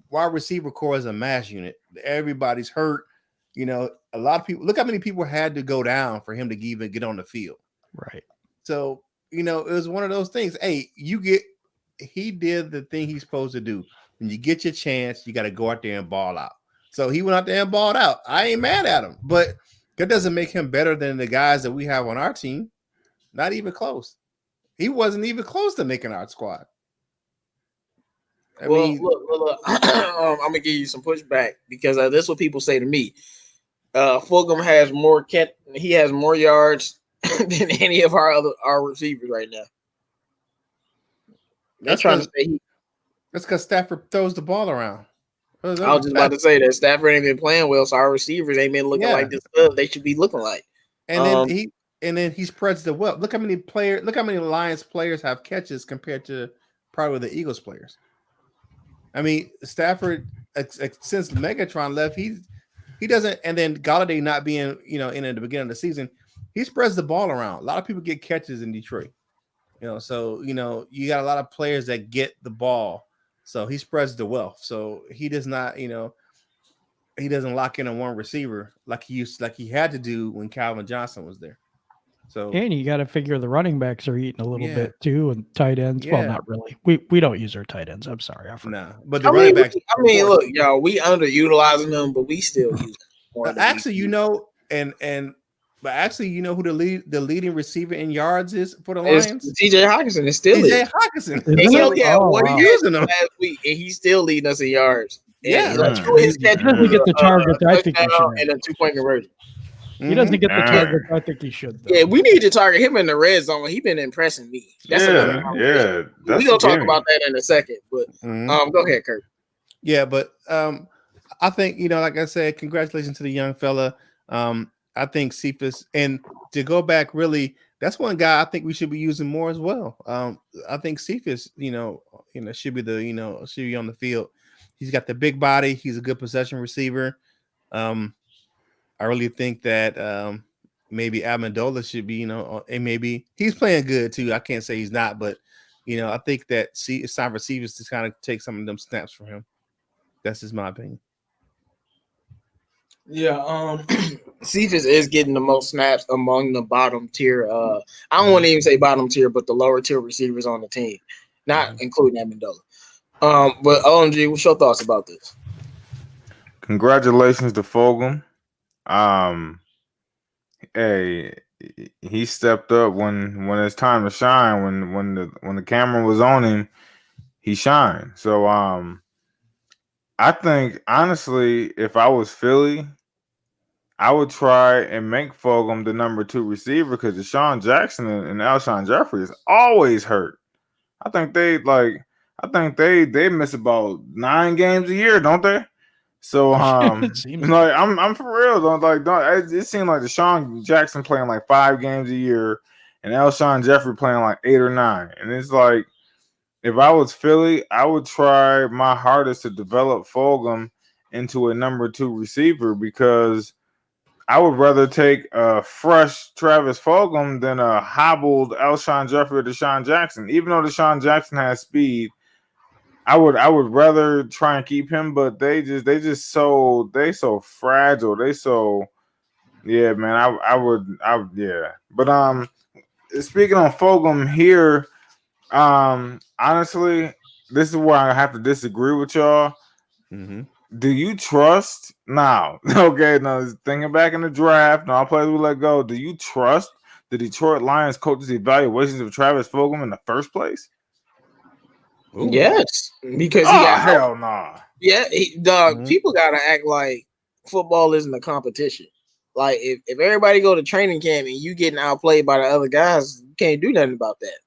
wide receiver core is a mass unit. Everybody's hurt. You know, a lot of people. Look how many people had to go down for him to even get on the field. Right. So you know, it was one of those things. Hey, he did the thing he's supposed to do. When you get your chance, you got to go out there and ball out. So he went out there and balled out. I ain't mad at him, but that doesn't make him better than the guys that we have on our team. Not even close. He wasn't even close to making our squad. I mean, look. I'm gonna give you some pushback because this is what people say to me. Fulgham has more he has more yards than any of our receivers right now. They're trying to say that's because Stafford throws the ball around. I was just about to say that Stafford ain't been playing well, so our receivers ain't been looking like this stuff they should be looking like. And then he spreads the wealth. Look how many Lions players have catches compared to probably the Eagles players. I mean, Stafford since Megatron left, he doesn't, and then Galladay not being in at the beginning of the season, he spreads the ball around. A lot of people get catches in Detroit. So you got a lot of players that get the ball. So he spreads the wealth. So he does not, he doesn't lock in on one receiver like he had to do when Calvin Johnson was there. So and you got to figure the running backs are eating a little bit too, and tight ends. Yeah. Well, not really. We don't use our tight ends. I'm sorry, but the running backs. Look, y'all, we underutilizing them, but we still use them. Actually, who the leading receiver in yards is for the Lions? TJ Hockenson is still Hockenson. And he only had one using them last week, and he's still leading us in yards. Yeah, his catch he doesn't get the target I think he should, and a 2-point conversion. He doesn't get the target I think he should. Though. Yeah, we need to target him in the red zone. He's been impressing me. That's we're gonna talk about that in a second. But go ahead, Kurt. Yeah, but I think like I said, congratulations to the young fella. I think Cephas, and to go back, really, that's one guy I think we should be using more as well. I think Cephas, should be should be on the field. He's got the big body. He's a good possession receiver. I really think that maybe Amendola should be, and maybe he's playing good too. I can't say he's not, but I think that it's time for Cephas to kind of take some of them snaps from him. That's just my opinion. Yeah, Cephas is getting the most snaps among the bottom tier. I don't want to even say bottom tier, but the lower tier receivers on the team, not including Amendola. But OMG, what's your thoughts about this? Congratulations to Fulgham. Hey, he stepped up when it's time to shine. When the camera was on him, he shined. So I think honestly, if I was Philly, I would try and make Fulgham the number 2 receiver because Deshaun Jackson and Alshon Jeffrey is always hurt. I think they miss about 9 games a year, don't they? So I'm for real. It seemed like Deshaun Jackson playing like 5 games a year and Alshon Jeffrey playing like 8 or 9. And it's like, if I was Philly, I would try my hardest to develop Fulgham into a number 2 receiver because I would rather take a fresh Travis Fulgham than a hobbled Alshon Jeffrey or Deshaun Jackson. Even though Deshaun Jackson has speed, I would rather try and keep him, but they so fragile. They so man. I would. But speaking on Fulgham here, honestly, this is where I have to disagree with y'all. Mm-hmm. Do you trust now? Okay, now thinking back in the draft, now all players we let go. Do you trust the Detroit Lions coach's evaluations of Travis Fulgham in the first place? Ooh. Yes, because hell nah. Yeah, people gotta act like football isn't a competition. Like if everybody go to training camp and you getting outplayed by the other guys, you can't do nothing about that.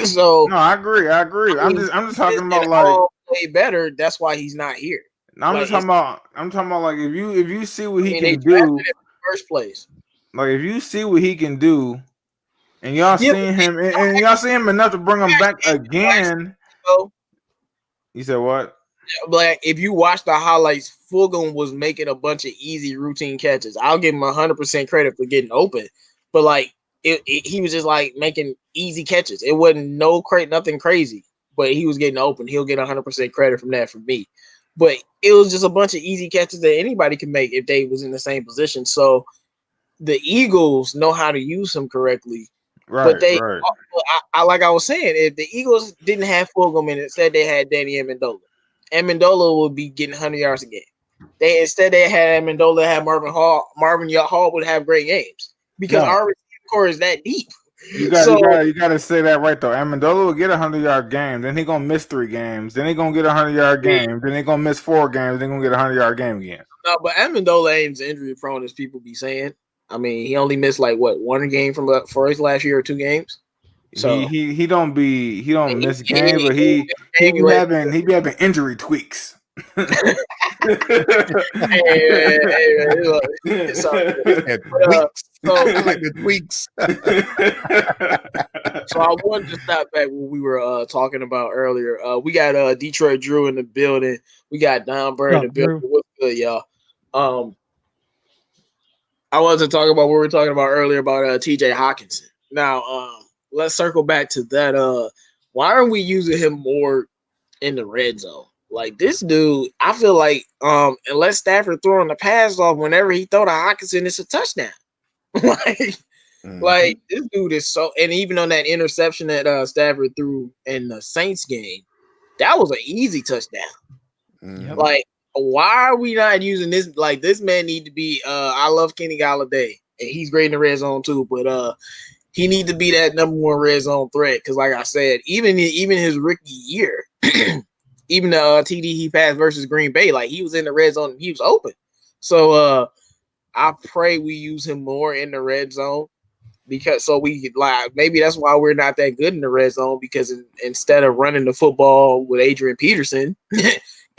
So no, I agree. I'm just talking about like play better. That's why he's not here. No, I'm talking about like if you see what he can do in the first place. Like if you see what he can do, and y'all seen him and y'all see him enough to bring him back again. You said what? Like if you watch the highlights, Fulgham was making a bunch of easy routine catches. I'll give him 100% credit for getting open, but like he was just like making easy catches. It wasn't nothing crazy, but he was getting open. He'll get 100% credit from that from me. But it was just a bunch of easy catches that anybody can make if they was in the same position. So the Eagles know how to use him correctly. Right, But they, right. I like I was saying, if the Eagles didn't have Fulgham and instead they had Danny Amendola would be getting 100 yards a game. They had Amendola, had Marvin Hall would have great games because our receiving core is that deep. You gotta say that right though. Amendola will get 100-yard game, then he gonna miss 3 games, then he gonna get 100-yard game, then he gonna miss 4 games, then gonna get 100-yard game again. No, but Amendola ain't as injury prone as people be saying. I mean, he only missed like one game for his last year or 2 games. So he don't miss game, but he be having injury tweaks. I like the tweaks. So I wanted to stop back what we were talking about earlier. We got Detroit Drew in the building. We got Don Bird in the building. What's good, y'all? I wanted to talk about what we were talking about earlier about TJ Hockenson. Now, let's circle back to that. Why aren't we using him more in the red zone? Like this dude, I feel like unless Stafford throwing the pass off, whenever he throw to Hockenson, it's a touchdown. Like this dude is so, and even on that interception that Stafford threw in the Saints game, that was an easy touchdown. Like, why are we not using this? Like, this man need to be. I love Kenny Galladay, and he's great in the red zone too. But he need to be that #1 red zone threat because, like I said, even his rookie year, even the TD he passed versus Green Bay, like he was in the red zone and he was open. So I pray we use him more in the red zone because so we like maybe that's why we're not that good in the red zone because instead of running the football with Adrian Peterson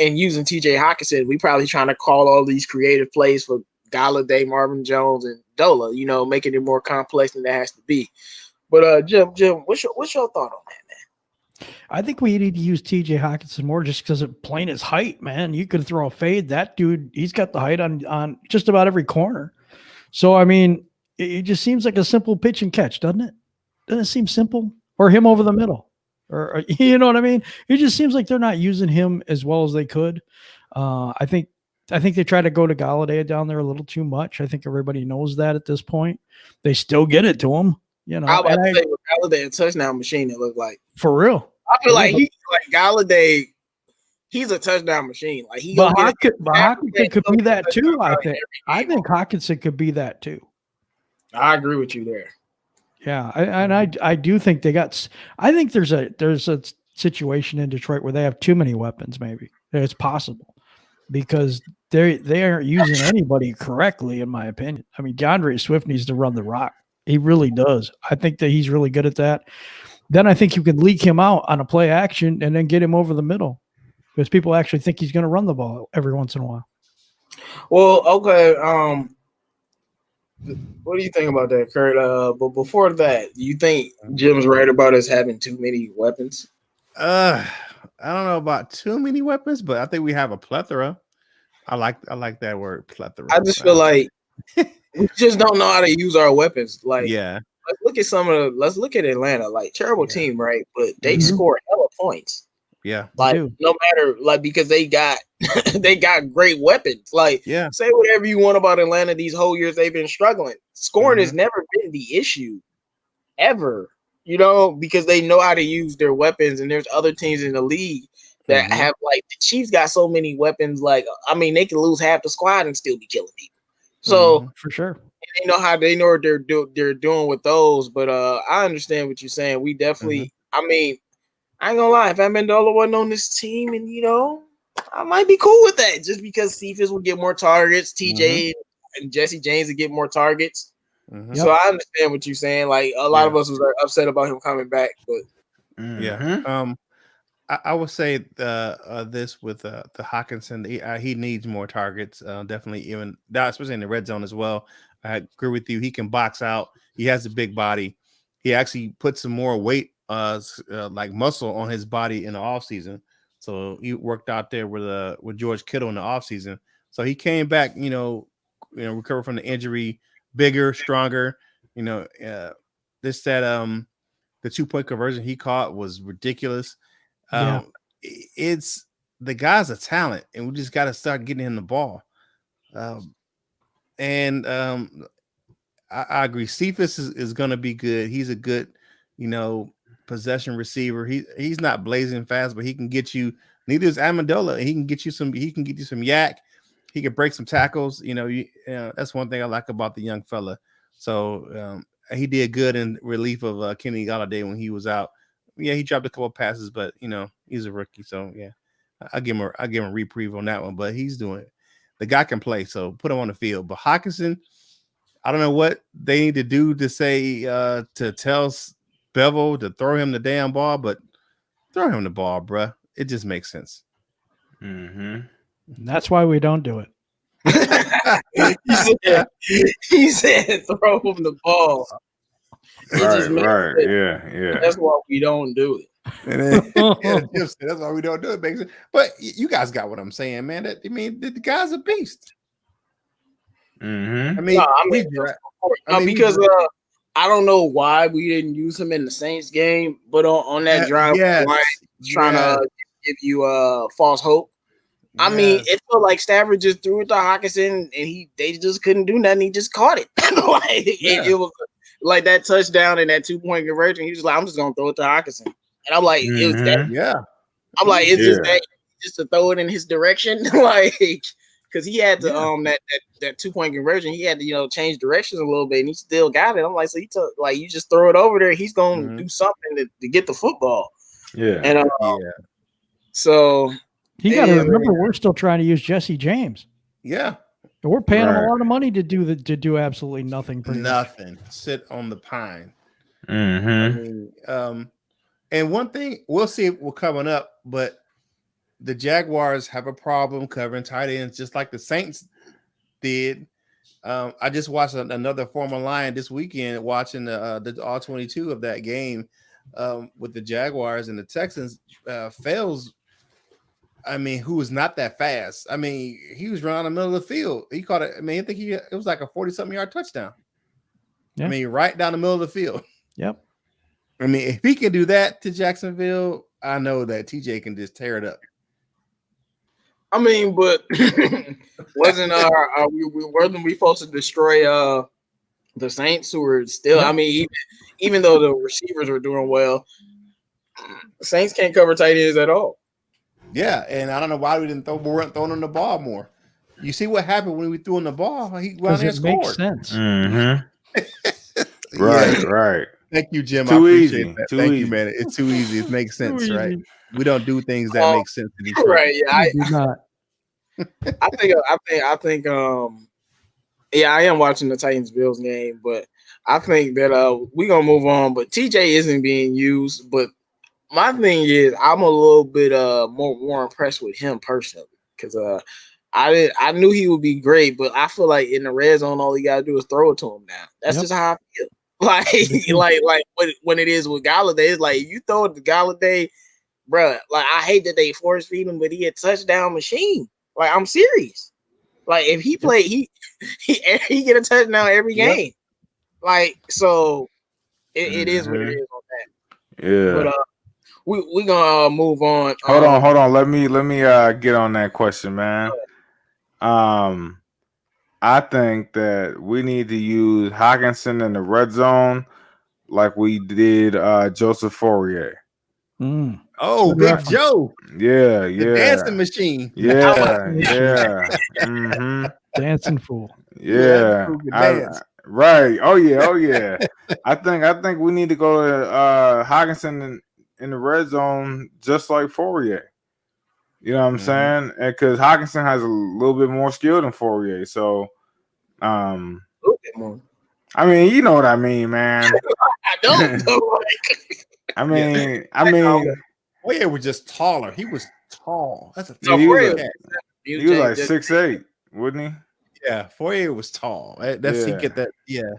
and using TJ Hockenson, we probably trying to call all these creative plays for Galladay, Marvin Jones, and Dola, making it more complex than it has to be. But Jim, what's your thought on that, man? I think we need to use TJ Hockenson more just because of plain his height, man. You could throw a fade. That dude, he's got the height on just about every corner. So, I mean, it just seems like a simple pitch and catch, doesn't it? Doesn't it seem simple? Or him over the middle. Or you know what I mean? It just seems like they're not using him as well as they could. I think they try to go to Galladay down there a little too much. I think everybody knows that at this point. They still get it to him. I was about to say with Galladay a touchdown machine, it looked like. For real. I feel like Galladay, he's a touchdown machine. Like Hockenson could be that too, I think. I think Hockenson could be that too. I agree with you there. Yeah, I do think I think there's a situation in Detroit where they have too many weapons, maybe. It's possible. Because they aren't using anybody correctly, in my opinion. I mean, DeAndre Swift needs to run the rock. He really does. I think that he's really good at that. Then I think you can leak him out on a play action and then get him over the middle because people actually think he's going to run the ball every once in a while. Well, okay. What do you think about that, Kurt? But before that, do you think Jim's right about us having too many weapons? I don't know about too many weapons, but I think we have a plethora. I like that word, plethora. I just feel like we just don't know how to use our weapons. Like, yeah. Let's look at Atlanta. Like, terrible team, right? But they score hella points. Yeah. Like, no matter, like, because they got great weapons. Like, say whatever you want about Atlanta. These whole years they've been struggling. Scoring has never been the issue, ever. Because they know how to use their weapons, and there's other teams in the league that have, like, the Chiefs got so many weapons. Like, I mean, they can lose half the squad and still be killing people. So for sure, they know what they're doing with those. But I understand what you're saying. We definitely. I mean, I ain't gonna lie. If Amendola wasn't on this team, and I might be cool with that, just because Cephas would get more targets, TJ and Jesse James would get more targets. So I understand what you're saying. Like, a lot of us was upset about him coming back, but I would say this with the Hockenson, he needs more targets. Definitely, even that, especially in the red zone as well. I agree with you. He can box out. He has a big body. He actually put some more weight, like muscle, on his body in the offseason, So he worked out there with George Kittle in the offseason. So he came back, recovered from the injury, bigger, stronger. The 2-point conversion he caught was ridiculous. It's the guy's a talent, and we just got to start getting him the ball. I agree. Cephas is going to be good. He's a good, possession receiver. He's not blazing fast, but he can get you. Neither is Amendola. He can get you some. He can get you some yak. He can break some tackles. That's one thing I like about the young fella. So he did good in relief of Kenny Golladay when he was out. Yeah, he dropped a couple of passes, but he's a rookie. So yeah, I give him a reprieve on that one. But he's doing it. The guy can play, so put him on the field. But Hockenson, I don't know what they need to do to say to tell Bevel to throw him the damn ball, but throw him the ball, bruh. It just makes sense. Mm-hmm. That's why we don't do it. he said throw him the ball. Right. Yeah. That's why we don't do it. That's why we don't do it. Makes sense. But you guys got what I'm saying, man. The guy's a beast. Mm-hmm. Because I don't know why we didn't use him in the Saints game, but on that drive, trying to give you false hope. I mean, it felt like Stafford just threw it to Hockenson, and they just couldn't do nothing. He just caught it. It was like that touchdown and that 2-point conversion. He was like, "I'm just gonna throw it to Hockenson," and I'm like, "It was that." Yeah, I'm like, "It's just that, just to throw it in his direction," because he had to that 2-point conversion. He had to change directions a little bit, and he still got it. I'm like, so he took you just throw it over there. He's gonna do something to get the football. Yeah, and so. You got to remember, we're still trying to use Jesse James. Yeah, we're paying him a lot of money to do absolutely nothing. Nothing. Sit on the pine. Mm-hmm. And one thing we'll see we're coming up, but the Jaguars have a problem covering tight ends, just like the Saints did. I just watched another former Lion this weekend, watching the all 22 of that game with the Jaguars and the Texans. Fails. Who was not that fast. He was running in the middle of the field. He caught it. I think it was like a 40-something yard touchdown. Yeah. Right down the middle of the field. Yep. If he can do that to Jacksonville, I know that TJ can just tear it up. But wasn't we supposed to destroy the Saints, who were still? Even though the receivers were doing well, the Saints can't cover tight ends at all. Yeah, and I don't know why we weren't throwing him the ball more. You see what happened when we threw him the ball? He went and scored. Makes sense. Mm-hmm. Right. Thank you, Jim. Too I appreciate easy. that. Too Thank easy. you, man. It's too easy. It makes sense, right? We don't do things that make sense to Detroit. Right. Yeah. I think. I am watching the Titans Bills game, but I think that we're gonna move on. But TJ isn't being used, but. My thing is, I'm a little bit more impressed with him personally, because I knew he would be great, but I feel like in the red zone, all you gotta do is throw it to him now. That's just how I feel. Like when it is with Golladay, it's like you throw it to Golladay, bro. Like I hate that they force feed him, but he a touchdown machine. Like I'm serious. Like if he played, he get a touchdown every game. Like so, it is what it is on that. Yeah. But we gonna move on. Hold on. Let me get on that question, man. I think that we need to use Hockenson in the red zone like we did Joseph Fourier. Oh, Big reference. Joe. Yeah. The dancing machine. Yeah. Mm-hmm. Dancing fool. Yeah. Right. Oh yeah. I think we need to go to Hockenson in the red zone just like Fourier. You know what I'm saying? And because Hockenson has a little bit more skill than Fourier. So a little bit more. You know what I mean, man. I don't know. Fourier was just taller. He was tall. That's a tall. He was like 6'8", wasn't he? Yeah, Fourier was tall. He get that. Yeah,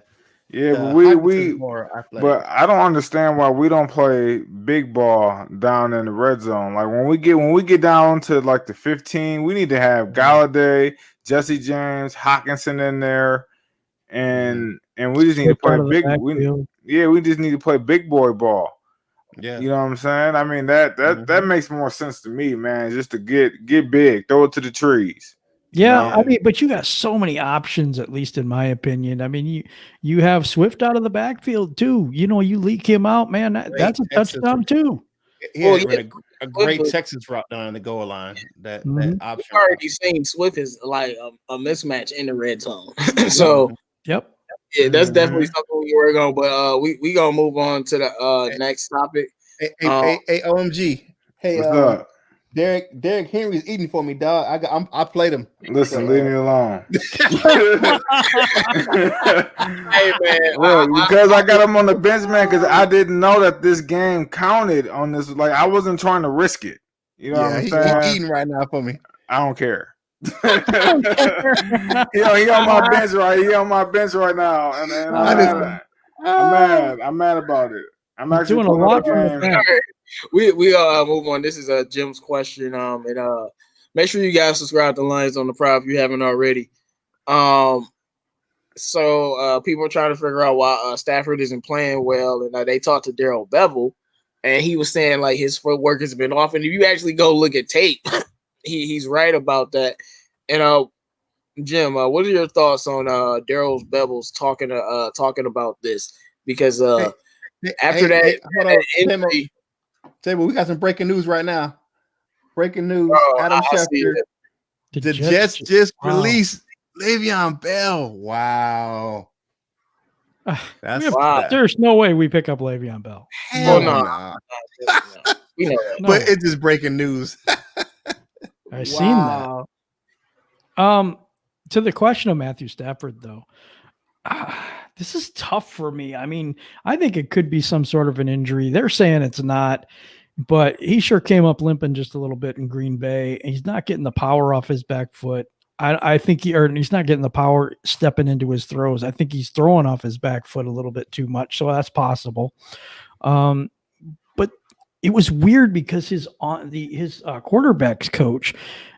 Yeah, but Hockenson's more athletic. but I don't understand why we don't play big ball down in the red zone. Like when we get down to like the 15, we need to have Galladay, Jesse James, Hockenson in there, and we just need to play big. We just need to play big boy ball. Yeah, you know what I'm saying. I mean that makes more sense to me, man. Just to get big, throw it to the trees. Yeah, I mean, but you got so many options, at least in my opinion. I mean, you have Swift out of the backfield too. You know, you leak him out, man. That's a touchdown too. Yeah, a great Texas route down the goal line. That option. We've already seen Swift is like a mismatch in the red zone. So yeah, that's definitely something we work on. But we gonna move on to the next topic. Hey, OMG. Hey, what's up? Derrick Henry's eating for me, dog. I played him. Listen, leave me alone. Hey man, look, because I got him on the bench, man. Because I didn't know that this game counted on this. Like I wasn't trying to risk it. You know what I'm saying? He's eating right now for me. I don't care. he on my bench right. He on my bench right now, and I'm mad about it. I'm actually doing a lot for the game. We move on. This is Jim's question. And make sure you guys subscribe to Lions on the Prop if you haven't already. So people are trying to figure out why Stafford isn't playing well, and they talked to Darrell Bevel, and he was saying like his footwork has been off. And if you actually go look at tape, he's right about that. And Jim, what are your thoughts on Darrell Bevel's talking about this? Because after that injury. Table, we got some breaking news right now. Breaking news: Adam Schefter. The Jets just released Le'Veon Bell. Wow. There's no way we pick up Le'Veon Bell. Hell no. But it's just breaking news. I've seen that. To the question of Matthew Stafford, though, this is tough for me. I mean, I think it could be some sort of an injury. They're saying it's not, but he sure came up limping just a little bit in Green Bay. And he's not getting the power off his back foot. I think he's not getting the power stepping into his throws. I think he's throwing off his back foot a little bit too much. So that's possible. But it was weird because his quarterback's coach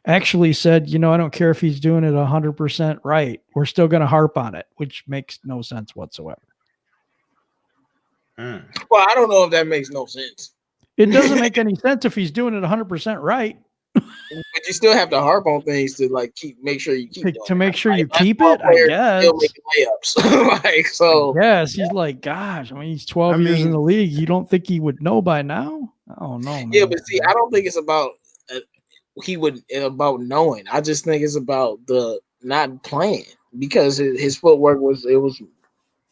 actually said, I don't care if he's doing it 100% right. We're still going to harp on it, which makes no sense whatsoever. Well, I don't know if that makes no sense. It doesn't make any sense if he's doing it 100% right. But you still have to harp on things to make sure you keep to make sure you keep it. I guess. Still making layups. So. Yes, he's like, gosh. I mean, he's 12 years in the league. You don't think he would know by now? Oh no. Man. Yeah, but see, I don't think it's about about knowing. I just think it's about the not playing because his footwork was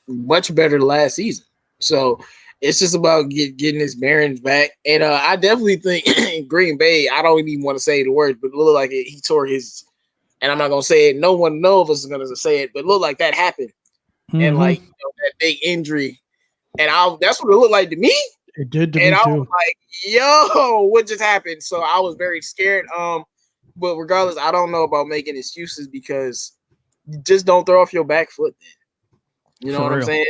much better last season. So. It's just about getting his bearings back. And I definitely think in Green Bay, I don't even want to say the words, but it looked like he tore his, and I'm not going to say it. No one of us is going to say it, but it looked like that happened. Mm-hmm. And that big injury. And that's what it looked like to me. It did to me too. I was like, yo, what just happened? So I was very scared. But regardless, I don't know about making excuses because you just don't throw off your back foot. You know what I'm saying?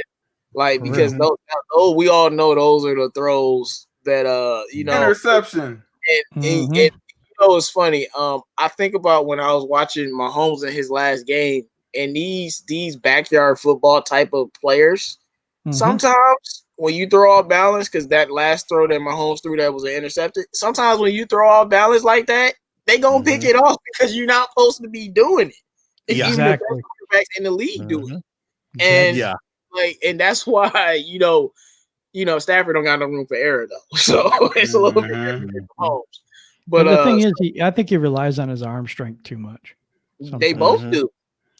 Like, because we all know those are the throws that interception. And it's funny. I think about when I was watching Mahomes in his last game, and these backyard football type of players. Sometimes when you throw off balance, because that last throw that Mahomes threw that was an intercepted. Sometimes when you throw off balance like that, they gonna pick it off because you're not supposed to be doing it. Yeah, even the best quarterbacks in the league do it, and and that's why Stafford don't got no room for error though. So it's a little bit different than Mahomes. But the thing is, I think he relies on his arm strength too much. Sometimes. They both do.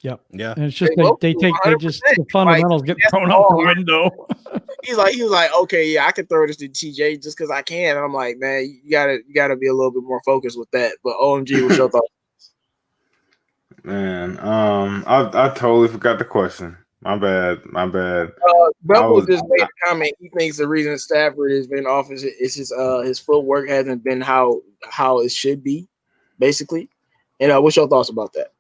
Yep. Yeah. And it's just the fundamentals get thrown out the window. He was like, okay, yeah, I can throw this to TJ just because I can. And I'm like, man, you gotta be a little bit more focused with that. But OMG, what's your thoughts? Man, I totally forgot the question. My bad. Bevel just made a comment. He thinks the reason Stafford has been off is his footwork hasn't been how it should be, basically. And what's your thoughts about that?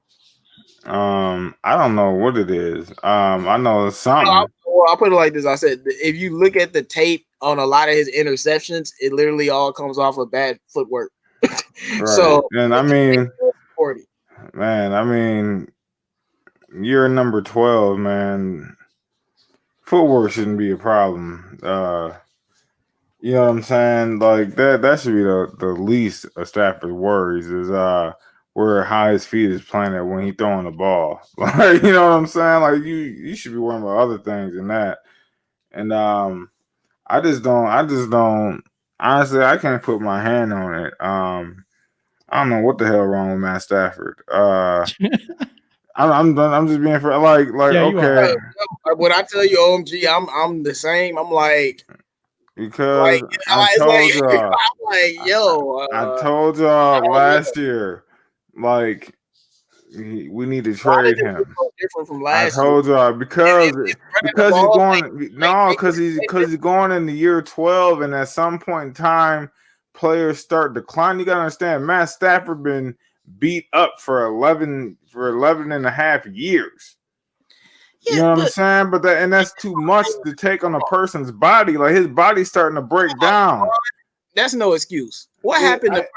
I don't know what it is. I know it's something. Well, I'll put it like this. I said, if you look at the tape on a lot of his interceptions, it literally all comes off of bad footwork. Right. So, and I mean, 40. man, I mean, you're number 12, man. Footwork shouldn't be a problem. You know what I'm saying? Like that should be the least of Stafford's worries is where how his feet is planted when he throwing the ball. Like, you know what I'm saying? Like you should be worrying about other things than that. And I just don't honestly I can't put my hand on it. I don't know what the hell wrong with Matt Stafford. I'm just being for like Yeah, you okay. When I tell you OMG, I'm the same. I'm like Because I it's told like y'all, I'm like, yo, I told y'all last year, like we need to why trade did it look him. so different from I last year? told y'all because running the he's ball, going because he's going in the year 12, and at some point in time, players start declining. You gotta understand, Matt Stafford been beat up for 11 and a half years. You know what I'm saying? But that's too much to take on a person's body. Like his body's starting to break down. That's no excuse. What happened the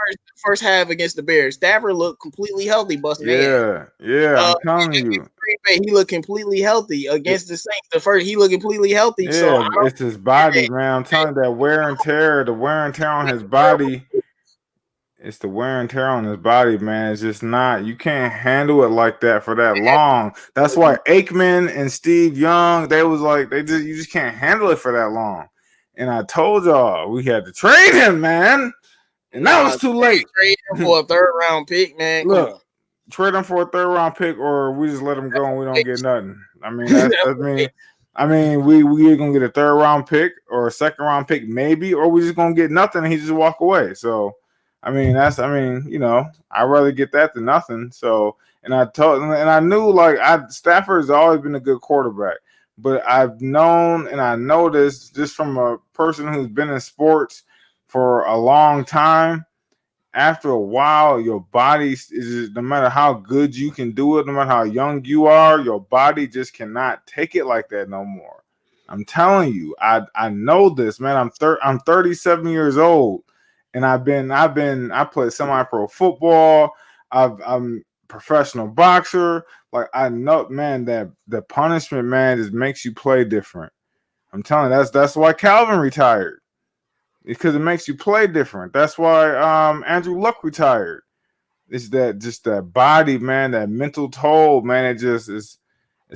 first half against the Bears? Stafford looked completely healthy, busting Yeah, I'm telling you. He looked completely healthy against the Saints. The first, he looked completely healthy. Yeah, so it's his body, man. I'm telling you that wear and tear, the wear and tear on his body. It's the wear and tear on his body, man. It's just not. You can't handle it like that for that long. That's why Aikman and Steve Young, they was like, you just can't handle it for that long. And I told y'all we had to trade him, man. And that was too late. Trade him for a 3rd round pick, man. Look, come on. Trade him for a 3rd round pick, or we just let him go and we don't get nothing. I mean, I mean, we either gonna get a 3rd round pick or a 2nd round pick, maybe, or we just gonna get nothing and he just walk away. So, I mean, you know, I'd rather get that than nothing. So, and I knew like Stafford has always been a good quarterback, but I've known and I know this just from a person who's been in sports for a long time. After a while, your body is no matter how good you can do it, no matter how young you are, your body just cannot take it like that no more. I'm telling you, I know this, man. I'm 37 years old, and I played semi-pro football. I'm a professional boxer. Like I know, man, that the punishment, man, just makes you play different. I'm telling you, that's why Calvin retired. Because it makes you play different. That's why Andrew Luck retired. It's that body, man, that mental toll, man. It's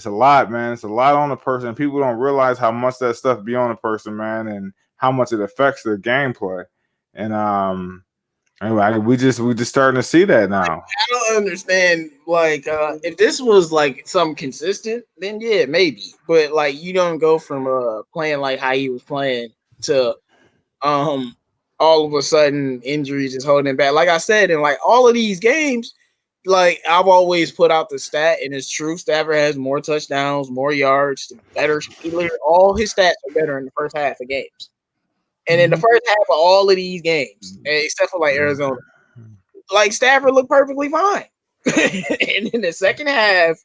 a lot, man. It's a lot on a person. People don't realize how much that stuff be on a person, man, and how much it affects their gameplay. And anyway, we just starting to see that now. I don't understand. Like, if this was like something consistent, then yeah, maybe. But like, you don't go from playing like how he was playing to all of a sudden injuries is holding him back. Like I said, in like all of these games, like I've always put out the stat, and it's true. Stafford has more touchdowns, more yards, better. All his stats are better in the first half of games, and in the first half of all of these games, except for like Arizona, like Stafford looked perfectly fine. And in the second half,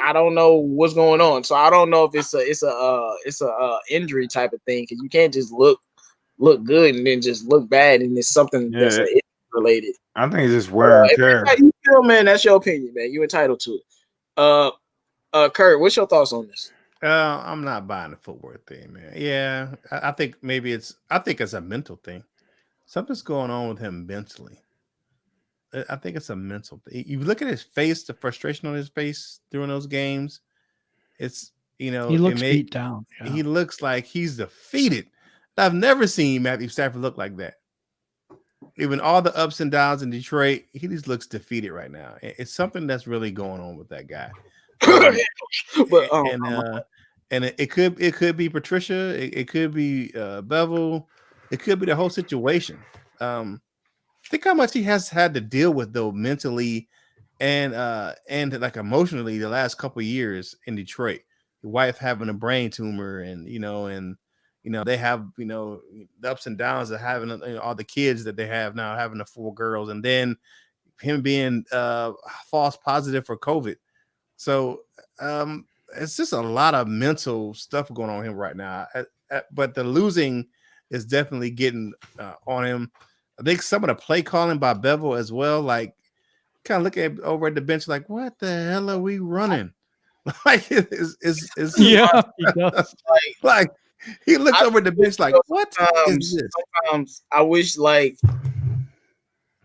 I don't know what's going on. So I don't know if it's a injury type of thing, because you can't just look good and then just look bad, and it's something that's related. I think it's just wear and tear. You feel, man, that's your opinion, man. You're entitled to it. Kurt, what's your thoughts on this? I'm not buying the footwork thing, man. Yeah, I think maybe it's a mental thing. Something's going on with him mentally. I think it's a mental thing. You look at his face, the frustration on his face during those games. It's, you know, he looks beat down. Yeah. He looks like he's defeated. I've never seen Matthew Stafford look like that. Even all the ups and downs in Detroit, he just looks defeated right now. It's something that's really going on with that guy. And it could be Patricia. It could be Bevel. It could be the whole situation. Think how much he has had to deal with though mentally and like emotionally the last couple of years in Detroit. The wife having a brain tumor, and they have the ups and downs of having all the kids that they have now, having the 4 girls, and then him being false positive for COVID. So it's just a lot of mental stuff going on with him right now. But the losing is definitely getting on him. I think some of the play calling by Bevel as well, like kind of look at over at the bench, like, what the hell are we running? Like it's yeah, he does. like he looks over at the bench like, what is this? Sometimes I wish like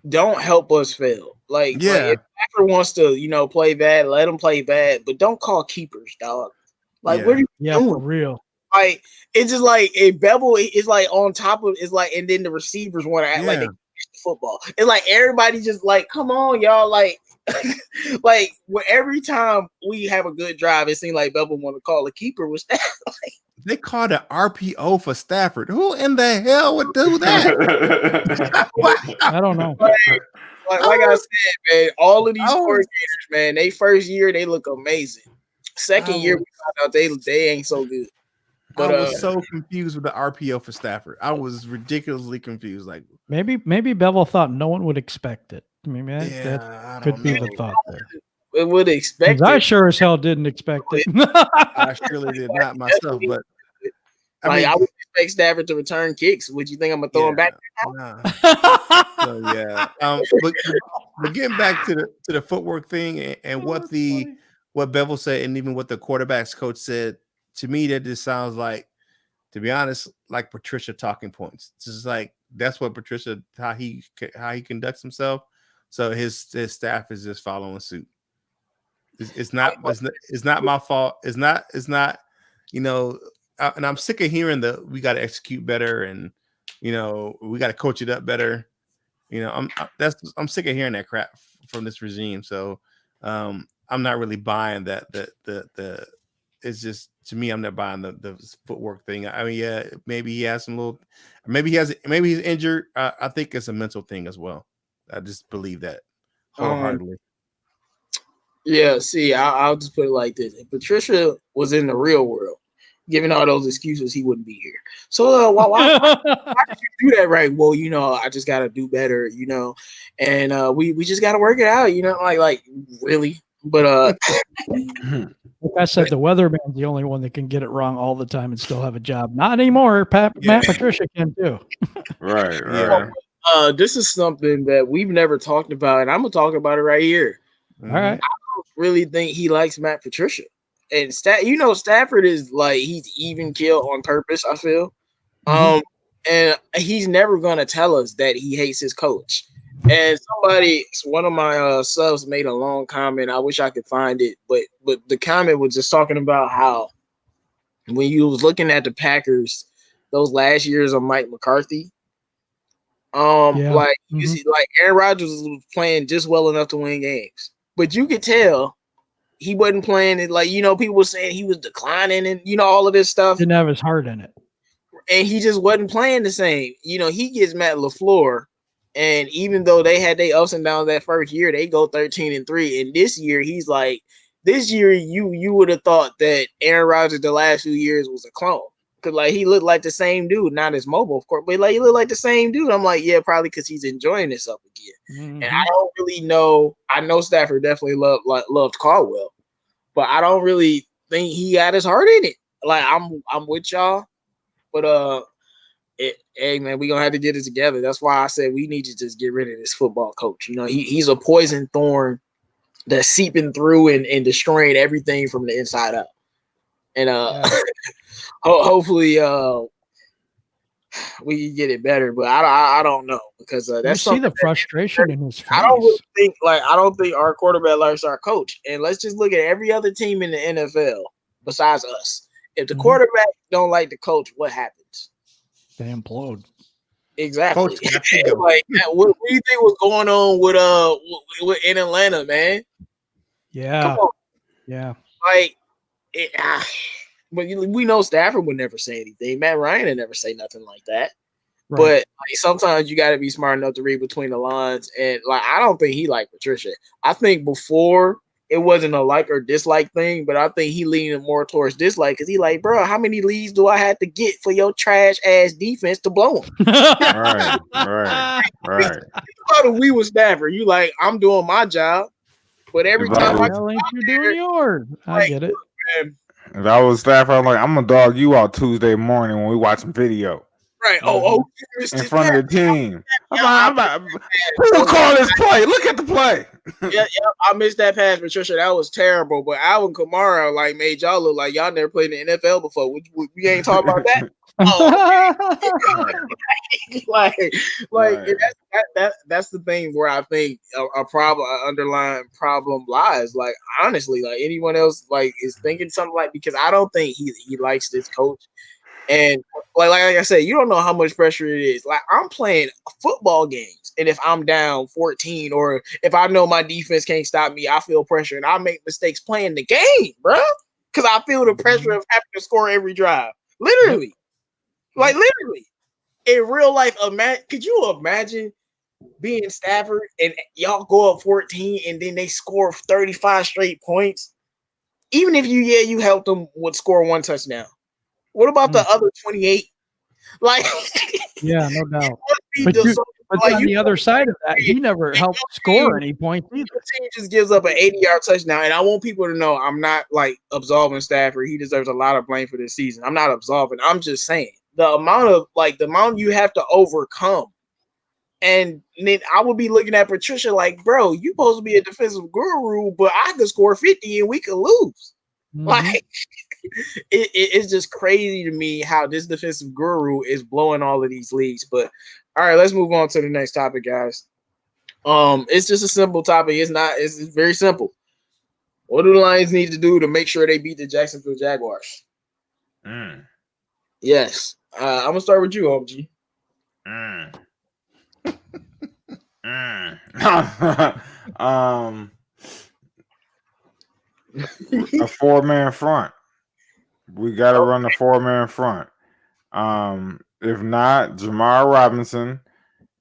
don't help us fail. Like if Stafford wants to, play bad, let him play bad, but don't call keepers, dog. Like what are you doing? For real. Like it's just like a Bevel is like on top of it's like, and then the receivers want to act like they can catch the football. It's like everybody just like, come on, y'all, like. Like every time we have a good drive, it seems like Bevel want to call a keeper with Stafford. Like, they called an RPO for Stafford. Who in the hell would do that? I don't know. Like I said, man, all of these coordinators, man, they first year they look amazing. Second year we found out they ain't so good. But I was so confused with the RPO for Stafford. I was ridiculously confused. Like maybe Bevel thought no one would expect it. I mean, that could be the thought there. It would expect it. I sure as hell didn't expect it. I surely did not myself, but I would expect Stafford to return kicks. Would you think I'm gonna throw him back? So yeah. But getting back to the footwork thing and what Bevel said, and even what the quarterback's coach said, to me that just sounds like, to be honest, like Patricia talking points. It's just like that's what Patricia how he conducts himself. So his staff is just following suit. It's not my fault. It's not. And I'm sick of hearing we got to execute better, and we got to coach it up better. I'm sick of hearing that crap from this regime. So I'm not really buying that. It's just, to me, I'm not buying the footwork thing. I mean, maybe he has maybe he's injured. I think it's a mental thing as well. I just believe that wholeheartedly. Yeah, see, I'll just put it like this. If Patricia was in the real world, giving all those excuses, he wouldn't be here. So why did you do that? Right? Well, I just got to do better, and we just got to work it out, like really. But like I said, the weatherman's the only one that can get it wrong all the time and still have a job. Not anymore. Matt Patricia can too. Right. This is something that we've never talked about, and I'm gonna talk about it right here. All right. I don't really think he likes Matt Patricia, and Stafford is like he's even killed on purpose. I feel, and he's never gonna tell us that he hates his coach. And one of my subs made a long comment. I wish I could find it, but the comment was just talking about how when you was looking at the Packers, those last years of Mike McCarthy, you see, like Aaron Rodgers was playing just well enough to win games, but you could tell he wasn't playing it. Like people were saying he was declining, and all of this stuff didn't have his heart in it, and he just wasn't playing the same. He gets Matt LaFleur. And even though they had their ups and downs that first year, they go 13-3. And this year, he's like, this year you would have thought that Aaron Rodgers the last few years was a clone. Because he looked like the same dude, not as mobile, of course, but he looked like the same dude. I'm like, yeah, probably because he's enjoying himself again. And I don't really know. I know Stafford definitely loved Caldwell, but I don't really think he got his heart in it. Like I'm with y'all, but hey man, we're gonna have to get it together. That's why I said we need to just get rid of this football coach. He's a poison thorn that's seeping through and destroying everything from the inside out. And hopefully we can get it better, but I don't know, because that's you see the frustration in his face. I don't think our quarterback likes our coach. And let's just look at every other team in the NFL besides us. If the quarterback don't like the coach, what happens? They implode. Exactly. Like, what do you think was going on with in Atlanta, man? Yeah. Come on. Yeah. Like, but we know Stafford would never say anything. Matt Ryan would never say nothing like that. Right. But sometimes you got to be smart enough to read between the lines. And I don't think he liked Patricia. I think before it wasn't a like or dislike thing, but I think he leaning more towards dislike, because he like, bro, how many leads do I have to get for your trash ass defense to blow him? Right. If we was Stafford, you like, I'm doing my job, but every time you doing yours. I get it. Man, If I was Stafford, I'm like, I'm gonna dog you out Tuesday morning when we watch some video Right. You missed in this front pass. of the team. I Who will call this play? Look at the play. I missed that pass, Patricia. That was terrible. But Alvin Kamara made y'all look like y'all never played in the NFL before. We ain't talking about that. Right. That's the thing where I think a problem, an underlying problem lies. Like honestly, like anyone else is thinking something because I don't think he likes this coach. And like I said, you don't know how much pressure it is. Like I'm playing football games, and if I'm down 14, or if I know my defense can't stop me, I feel pressure, and I make mistakes playing the game, bro. Because I feel the pressure of having to score every drive. Literally, literally, in real life. Could you imagine being Stafford and y'all go up 14, and then they score 35 straight points? Even if you helped them score one touchdown. What about the other 28? Yeah, no doubt. But on the other side of that, he never helped score any points either. The team just gives up an 80-yard touchdown, and I want people to know I'm not absolving Stafford. He deserves a lot of blame for this season. I'm not absolving. I'm just saying the amount you have to overcome. And then I would be looking at Patricia like, bro, you supposed to be a defensive guru, but I could score 50 and we could lose. Mm-hmm. It's just crazy to me how this defensive guru is blowing all of these leagues. But all right, let's move on to the next topic, guys. It's just a simple topic. It's very simple. What do the Lions need to do to make sure they beat the Jacksonville Jaguars? Yes. I'm gonna start with you, Omg. A 4-man front. We got to run a 4-man front. If not, Jamar Robinson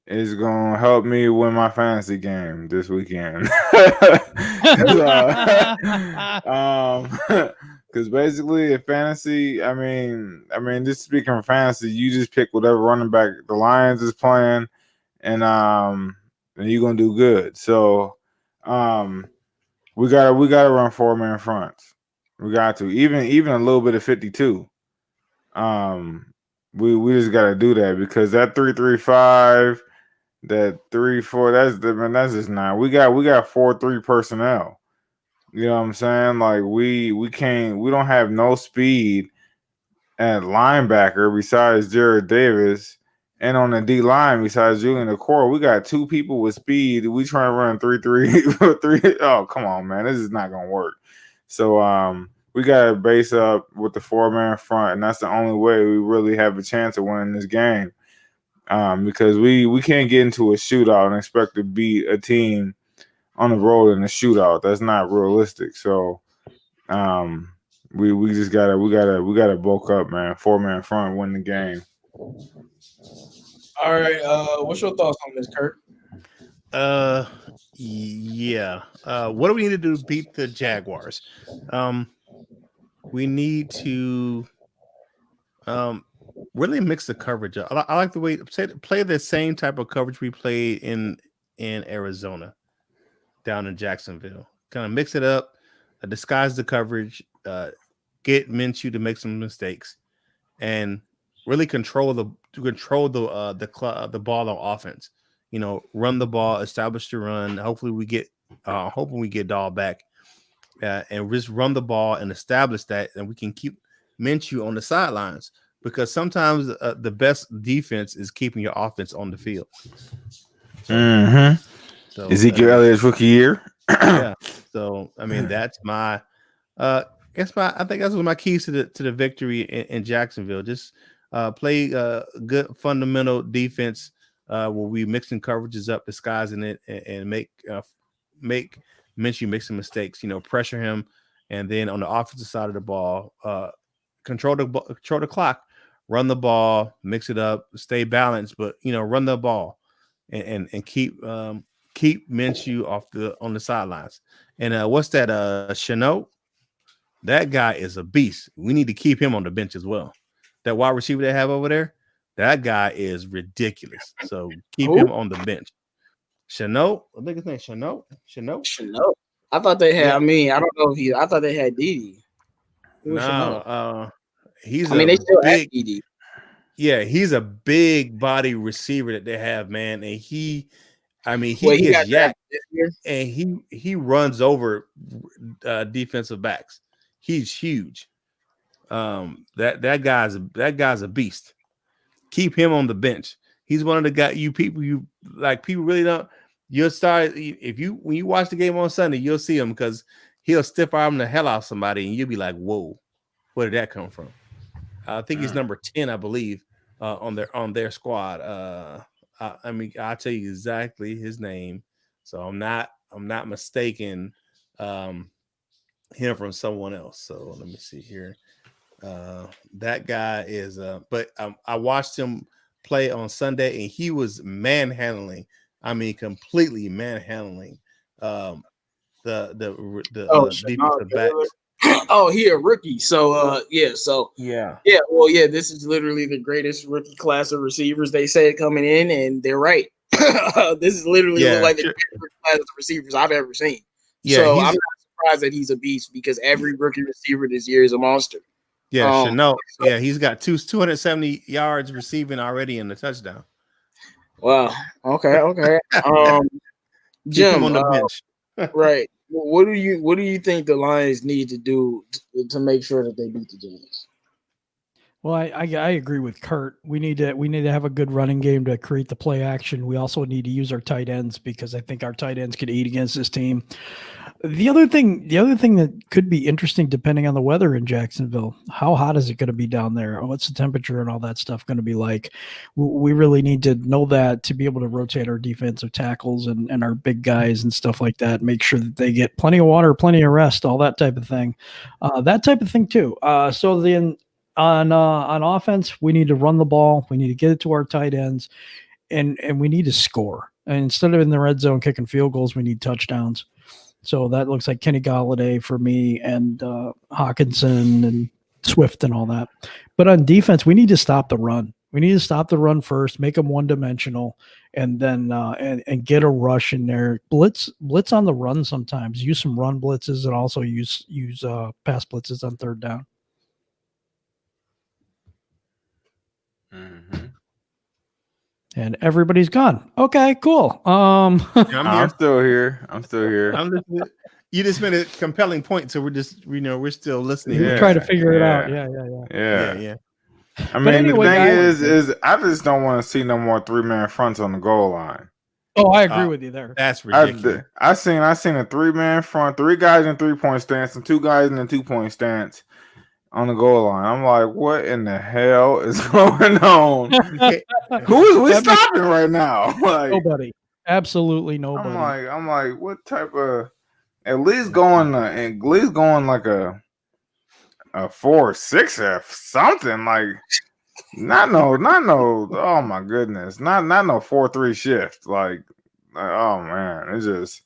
is going to help me win my fantasy game this weekend. Because basically, if fantasy, I mean, just speaking of fantasy, you just pick whatever running back the Lions is playing, and you're gonna do good. So, we gotta run 4-man fronts. We got to even a little bit of 52. We just gotta do that because that 3-3-5, that 3-4, that's just not. We got 4-3 personnel. You know what I'm saying? Like we don't have no speed at linebacker besides Jared Davis, and on the D line besides Julian Okoye, we got 2 people with speed. We trying to run 3-3. Oh, come on, man, this is not gonna work. So we gotta base up with the 4-man front, and that's the only way we really have a chance of winning this game. Because we can't get into a shootout and expect to beat a team on the road in a shootout. That's not realistic. So we just gotta bulk up, man. 4-man front, win the game. All right. What's your thoughts on this, Kurt? Yeah. What do we need to do to beat the Jaguars? We need to really mix the coverage up. I like the way play the same type of coverage we played in Arizona, down in Jacksonville. Kind of mix it up, disguise the coverage, get Minshew to make some mistakes, and really control the ball on offense. You know, run the ball, establish the run. Hopefully we get Dahl back, and just run the ball and establish that, and we can keep Minshew on the sidelines, because sometimes the best defense is keeping your offense on the field. Mm-hmm. So, Ezekiel Elliott's rookie year. Yeah. So I mean, that's my I think that's one of my keys to the victory in Jacksonville. Just play good fundamental defense where we mixing coverages up, disguising it, and make Minshew make some mistakes. You know, pressure him, and then on the offensive side of the ball, control the clock, run the ball, mix it up, stay balanced, but run the ball, and keep Minshew on the sidelines. And what's that? Shenault? That guy is a beast. We need to keep him on the bench as well. That wide receiver they have over there, that guy is ridiculous. So keep him on the bench. Shenault, I think his name Shenault. I thought they had. Yeah. I mean, I don't know if I thought they had Dede. No, he's I mean, a they still have big, DD. yeah, he's a big body receiver that they have, man. And he Well, he gets got yacked drafted this year. and he runs over defensive backs. He's huge. That guy's a beast. Keep him on the bench. He's one of the guys you like. People really don't. You'll start when you watch the game on Sunday, you'll see him because he'll stiff arm the hell out of somebody, and you'll be like, "Whoa, where did that come from?" I think he's number 10, I believe, on their squad. I'll tell you exactly his name, so I'm not mistaken him from someone else. So let me see here. That guy is but I watched him play on Sunday and he was manhandling, completely manhandling the defensive backs. Oh, he a rookie. So yeah, well, yeah, this is literally the greatest rookie class of receivers they said coming in, and they're right. This is literally like the greatest rookie class of receivers I've ever seen. Yeah, so I'm not surprised that he's a beast because every rookie receiver this year is a monster. Yeah, he's got 270 yards receiving already in the touchdown. Wow. Okay. Jim, on the bench. Right. What do you think the Lions need to do to make sure that they beat the Jags? Well, I agree with Kurt. We need to have a good running game to create the play action. We also need to use our tight ends because I think our tight ends could eat against this team. The other thing that could be interesting, depending on the weather in Jacksonville, how hot is it going to be down there? What's the temperature and all that stuff going to be like? We really need to know that to be able to rotate our defensive tackles and our big guys and stuff like that. Make sure that they get plenty of water, plenty of rest, all that type of thing. That type of thing too. So then on offense, we need to run the ball. We need to get it to our tight ends, and we need to score. And instead of in the red zone kicking field goals, we need touchdowns. So that looks like Kenny Golladay for me and Hockenson and Swift and all that. But on defense, we need to stop the run. We need to stop the run first, make them one-dimensional, and then and get a rush in there. Blitz on the run sometimes. Use some run blitzes and also use pass blitzes on third down. Mm-hmm. And everybody's gone. Okay, cool. I'm still here. You just made a compelling point, so we're just we're still listening. We're trying to figure it out. Yeah. I mean, anyway, the thing is I just don't want to see no more 3-man fronts on the goal line. Oh, I agree with you there. That's ridiculous. I seen a 3-man front, 3 guys in 3-point stance and 2 guys in the 2-point stance on the goal line. I'm like, what in the hell is going on? Who is we stopping right now? Like, nobody. Absolutely nobody. I'm like, what type of at least going like a 4-6F something like not no oh my goodness. Not no 4-3 shift. Like oh man, that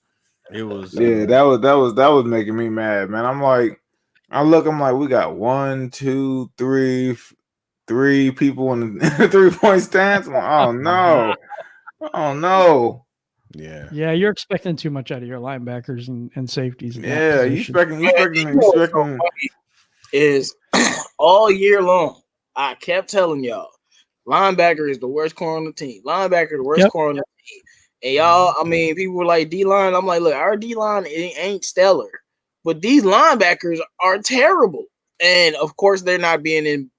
was making me mad, man. I'm like we got 1, 2, 3 people in the 3-point stance. Like, oh no. Yeah, you're expecting too much out of your linebackers and safeties. Yeah, you expecting is all year long. I kept telling y'all, linebacker is the worst corner on the team. Linebacker the worst corner on the team. And y'all, people were like D-line. I'm like, look, our D-line ain't stellar. But these linebackers are terrible. And of course, they're not being in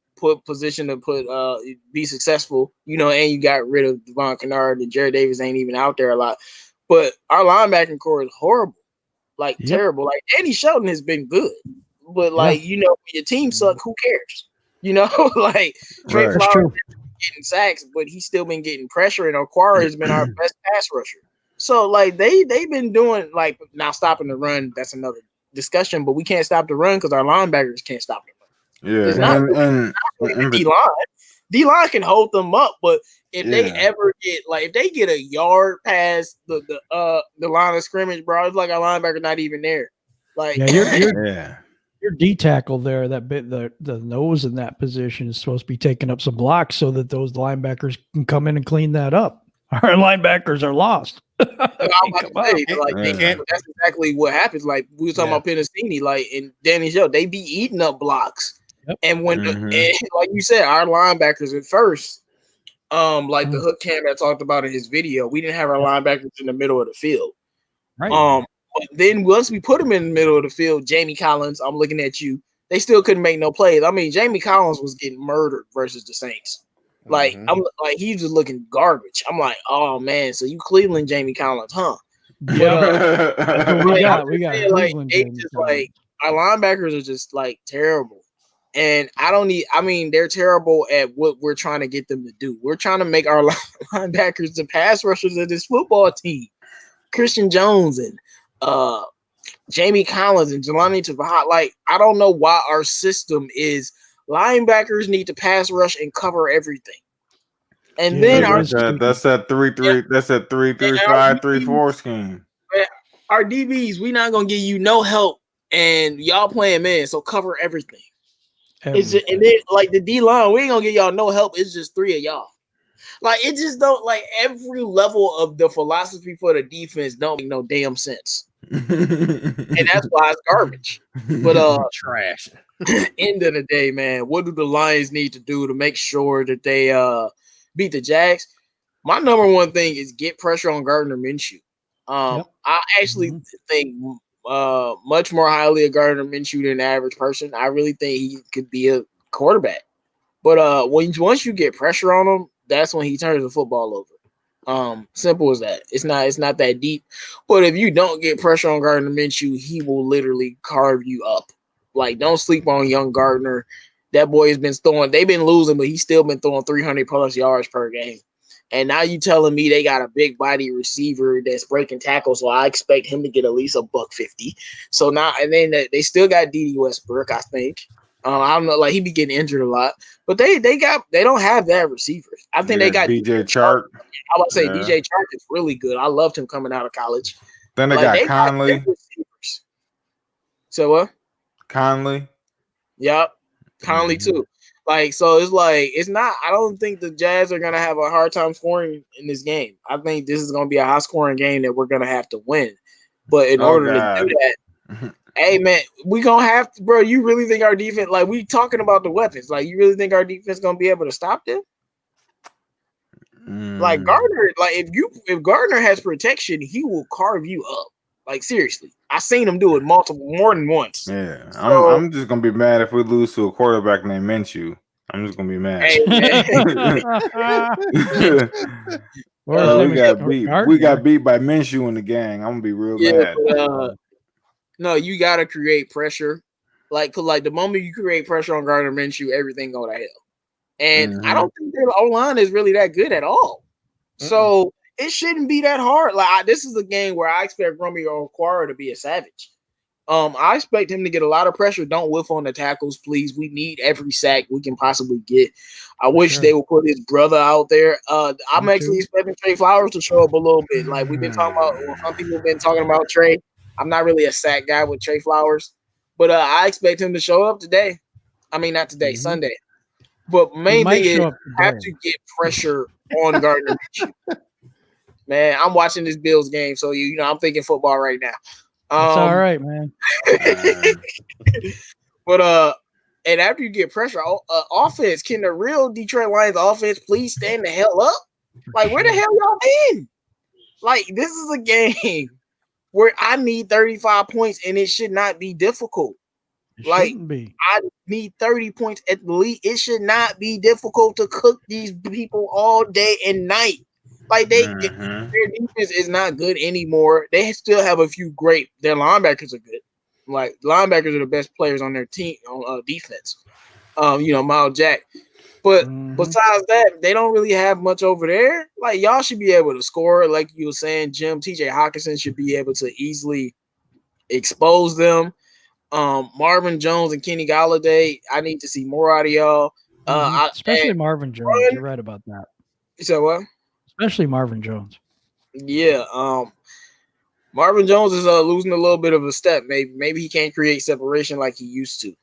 position to be successful, and you got rid of Devon Kennard and Jared Davis ain't even out there a lot. But our linebacking core is horrible. Terrible. Like Danny Shelton has been good. But when your team suck, who cares? Like Trey Flowers getting sacks, but he's still been getting pressure, and Okwara has been our best pass rusher. So they've been doing now stopping the run, that's another discussion, but we can't stop the run because our linebackers can't stop the run. Yeah, it's not really D-line. D-line can hold them up, but if they ever get if they get a yard past the line of scrimmage, bro, it's like our linebacker not even there. Your D tackle there, that bit the nose in that position is supposed to be taking up some blocks so that those linebackers can come in and clean that up. Our linebackers are lost. I'm about to say, like, Yeah. that's exactly what happens. Like we were talking about Peterson, like in Danny Show, they be eating up blocks. Yep. And when and like you said, our linebackers at first, like the hook cam that talked about in his video, we didn't have our linebackers in the middle of the field. Right. But then once we put them in the middle of the field, Jamie Collins, I'm looking at you. They still couldn't make no plays. I mean, Jamie Collins was getting murdered versus the Saints. Like I'm like he's just looking garbage. I'm like, oh man, so you Cleveland Jamie Collins, huh? Yeah, But, we got saying, like they just like our linebackers are just like terrible. And I mean, they're terrible at what we're trying to get them to do. We're trying to make our linebackers the pass rushers of this football team. Christian Jones and Jamie Collins and Jelani Tavaha. Like, I don't know why our system is linebackers need to pass rush and cover everything. And then that's that 3-3, that's that 3-3-5-3-4 scheme. Our DBs, we not gonna give you no help, and y'all playing man, so cover everything. It's just, and then like the D line, we ain't gonna give y'all no help. It's just three of y'all. Like it just don't like every level of the philosophy for the defense don't make no damn sense. And that's why it's garbage. But trash. End of the day, man, what do the Lions need to do to make sure that they beat the Jags? My number one thing is get pressure on Gardner Minshew. I actually think much more highly of Gardner Minshew than the average person. I really think he could be a quarterback. But once you get pressure on him, that's when he turns the football over. Simple as that. It's not that deep. But if you don't get pressure on Gardner Minshew, he will literally carve you up. Like, don't sleep on young Gardner. That boy has been throwing. They've been losing, but he's still been throwing 300 plus yards per game. And now you telling me they got a big body receiver that's breaking tackles, so I expect him to get at least $150. So now, and then they still got D.D. Westbrook, I think. I don't know, like he be getting injured a lot, but they don't have that receivers. I think they got DJ Chark. I would say DJ Chark is really good. I loved him coming out of college. Then they got Conley. So what? Conley. Yep, Conley too. Like, so it's not. I don't think the Jazz are gonna have a hard time scoring in this game. I think this is gonna be a high scoring game that we're gonna have to win. But in order to do that. Hey man, we gonna have to, bro. You really think our defense, like we talking about the weapons, like you really think our defense gonna be able to stop them? Like Gardner, like if Gardner has protection, he will carve you up. Like seriously, I seen him do it more than once. Yeah, so, I'm just gonna be mad if we lose to a quarterback named Minshew. I'm just gonna be mad. Hey, we got beat by Minshew in the gang. I'm gonna be real mad. But, no, you gotta create pressure. Cause the moment you create pressure on Gardner Minshew, everything go to hell. And I don't think their O-line is really that good at all. So it shouldn't be that hard. Like this is a game where I expect Romeo Okwara to be a savage. I expect him to get a lot of pressure. Don't whiff on the tackles, please. We need every sack we can possibly get. I wish they would put his brother out there. I'm actually expecting Trey Flowers to show up a little bit. Like we've been talking about, some people have been talking about Trey. I'm not really a sack guy with Trey Flowers, but I expect him to show up today. I mean, not today, Sunday. But main thing is have to get pressure on Gardner Minshew. Man, I'm watching this Bills game, so you know I'm thinking football right now. It's all right, man. But and after you get pressure, offense, can the real Detroit Lions offense please stand the hell up? Like where the hell y'all been? Like this is a game where I need 35 points and it should not be difficult. I need 30 points at least. It should not be difficult to cook these people all day and night. Like their defense is not good anymore. They still have a few their linebackers are good. Like linebackers are the best players on their team on defense. Miles Jack. But besides that, they don't really have much over there. Like y'all should be able to score. Like you were saying, Jim, TJ Hockenson should be able to easily expose them. Marvin Jones and Kenny Golladay, I need to see more out of y'all. Especially Marvin Jones. You're right about that. You said what? Especially Marvin Jones. Yeah. Marvin Jones is losing a little bit of a step. Maybe he can't create separation like he used to.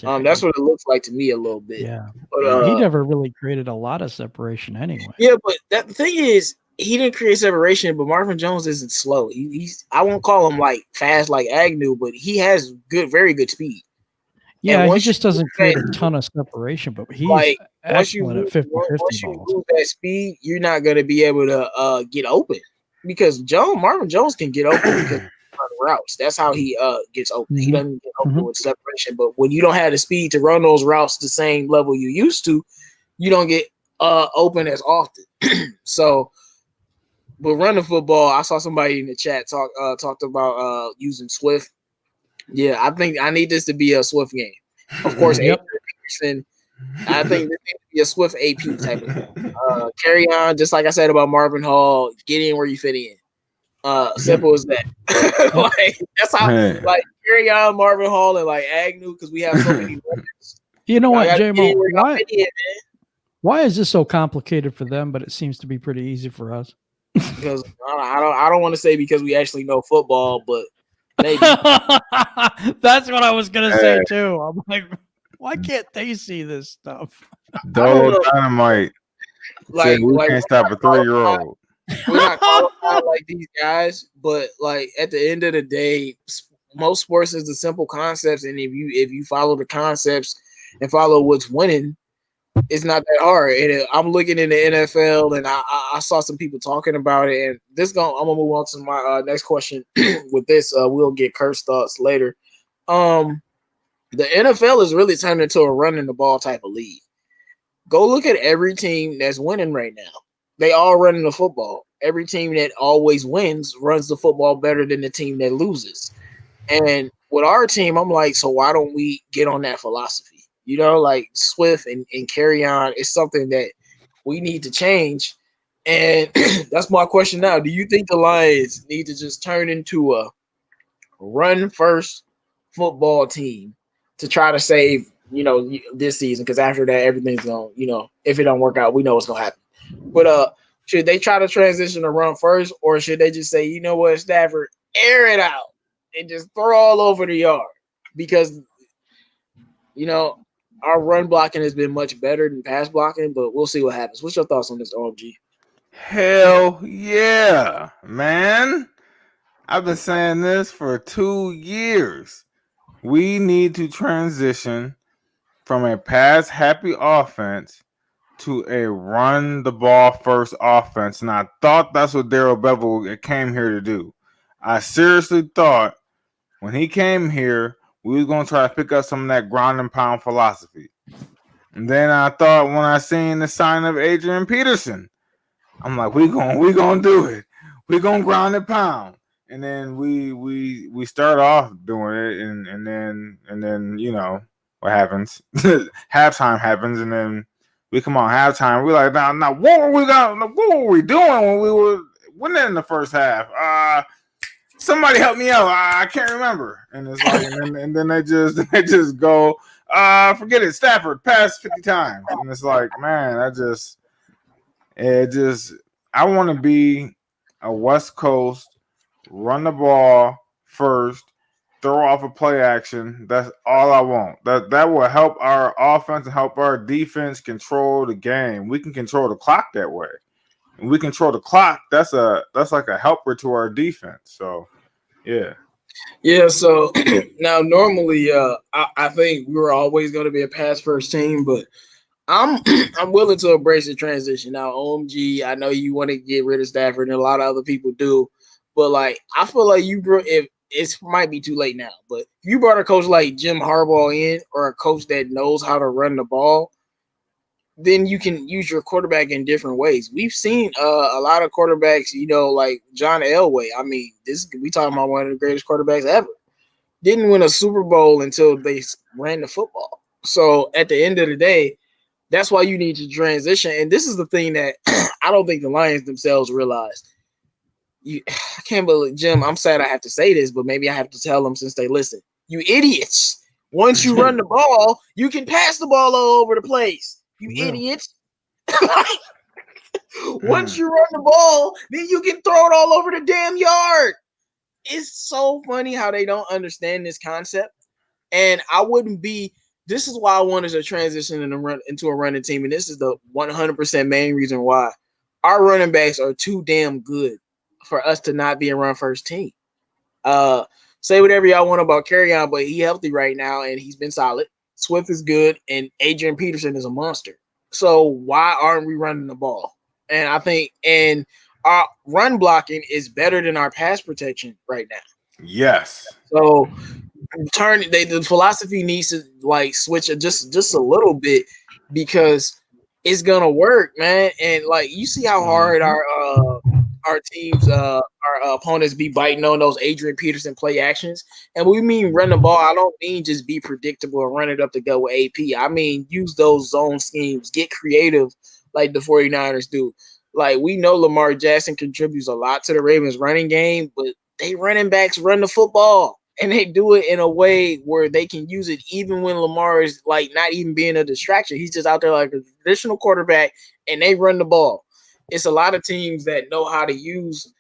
That's what it looks like to me a little bit. Yeah. But he never really created a lot of separation anyway. Yeah, but the thing is, he didn't create separation, but Marvin Jones isn't slow. He's I won't call him like fast like Agnew, but he has very good speed. Yeah, he just doesn't create a ton of separation, but he's like excellent at 50-50 once you balls. lose that speed, you're not going to be able to get open because Marvin Jones can get open because of routes. That's how he gets open. He doesn't get open with separation. But when you don't have the speed to run those routes the same level you used to, you don't get open as often. So, but running football, I saw somebody in the chat talked about using Swift. Yeah, I think I need this to be a Swift game. Of course, Yep. Peterson. I think this needs to be a Swift AP type of thing. Carry on, just like I said about Marvin Hall, get in where you fit in. Simple as that. Like that's how like carry on Marvin Hall and like Agnew because we have so many weapons. You know what, J-Mo, why is this so complicated for them, but it seems to be pretty easy for us? Because I don't want to say because we actually know football, but maybe. That's what I was gonna say too. I'm like, why can't they see this stuff? Dolo Dynamite said we can't stop a 3-year-old. We're not qualified like these guys, but like at the end of the day, most sports is the simple concepts, and if you follow the concepts and follow what's winning, it's not that hard. And I'm looking in the NFL, and I saw some people talking about it, and I'm gonna move on to my next question. With this, we'll get Kurt's thoughts later. The NFL is really turning into a running the ball type of league. Go look at every team that's winning right now. They all running the football. Every team that always wins runs the football better than the team that loses. And with our team, I'm like, so why don't we get on that philosophy? You know, like Swift and carry on is something that we need to change. And that's my question now. Do you think the Lions need to just turn into a run-first football team to try to save, this season? Because after that, everything's going to, if it don't work out, we know what's going to happen. But should they try to transition to run first, or should they just say, you know what, Stafford, air it out and just throw all over the yard? Because, our run blocking has been much better than pass blocking, but we'll see what happens. What's your thoughts on this, OMG? Hell yeah, man. I've been saying this for 2 years. We need to transition from a pass-happy offense to a run-the-ball-first offense. And I thought that's what Darrell Bevell came here to do. I seriously thought when he came here, we was going to try to pick up some of that ground and pound philosophy. And then I thought when I seen the sign of Adrian Peterson, I'm like, we gonna do it. We gonna ground and pound. And then we start off doing it, and then what happens? Halftime happens, and then we come on halftime. We're like, now what were we doing when we were winning in the first half? Somebody help me out. I can't remember. And it's like, and then they just go, forget it. Stafford passed 50 times, and it's like, man, I want to be a West Coast run the ball first, throw off a play action. That's all I want. That will help our offense and help our defense control the game. We can control the clock that way. When we control the clock, that's like a helper to our defense. So, yeah. Yeah, so now normally I think we were always going to be a pass first team, but I'm willing to embrace the transition. Now, OMG, I know you want to get rid of Stafford, and a lot of other people do, but like I feel like if it might be too late now, but if you brought a coach like Jim Harbaugh in, or a coach that knows how to run the ball, then you can use your quarterback in different ways. We've seen a lot of quarterbacks, like John Elway. I mean, we talking about one of the greatest quarterbacks ever. Didn't win a Super Bowl until they ran the football. So at the end of the day, that's why you need to transition. And this is the thing that I don't think the Lions themselves realized. I can't believe, Jim, I'm sad I have to say this, but maybe I have to tell them since they listen. You idiots. Once you run the ball, you can pass the ball all over the place. You idiots. Once you run the ball, then you can throw it all over the damn yard. It's so funny how they don't understand this concept. And this is why I wanted to transition into a running team. And this is the 100% main reason why. our running backs are too damn good for us to not be a run first team. Say whatever y'all want about Kerryon, but he healthy right now and he's been solid. Swift is good, and Adrian Peterson is a monster. So why aren't we running the ball? And I think our run blocking is better than our pass protection right now. Yes. So the philosophy needs to like switch it just a little bit because it's gonna work, man. And like you see how hard our teams our opponents be biting on those Adrian Peterson play actions. And we mean run the ball. I don't mean just be predictable and run it up to go with AP. I mean use those zone schemes, get creative like the 49ers do. Like we know Lamar Jackson contributes a lot to the Ravens running game, but they running backs run the football. And they do it in a way where they can use it even when Lamar is like not even being a distraction. He's just out there like a traditional quarterback, and they run the ball. It's a lot of teams that know how to use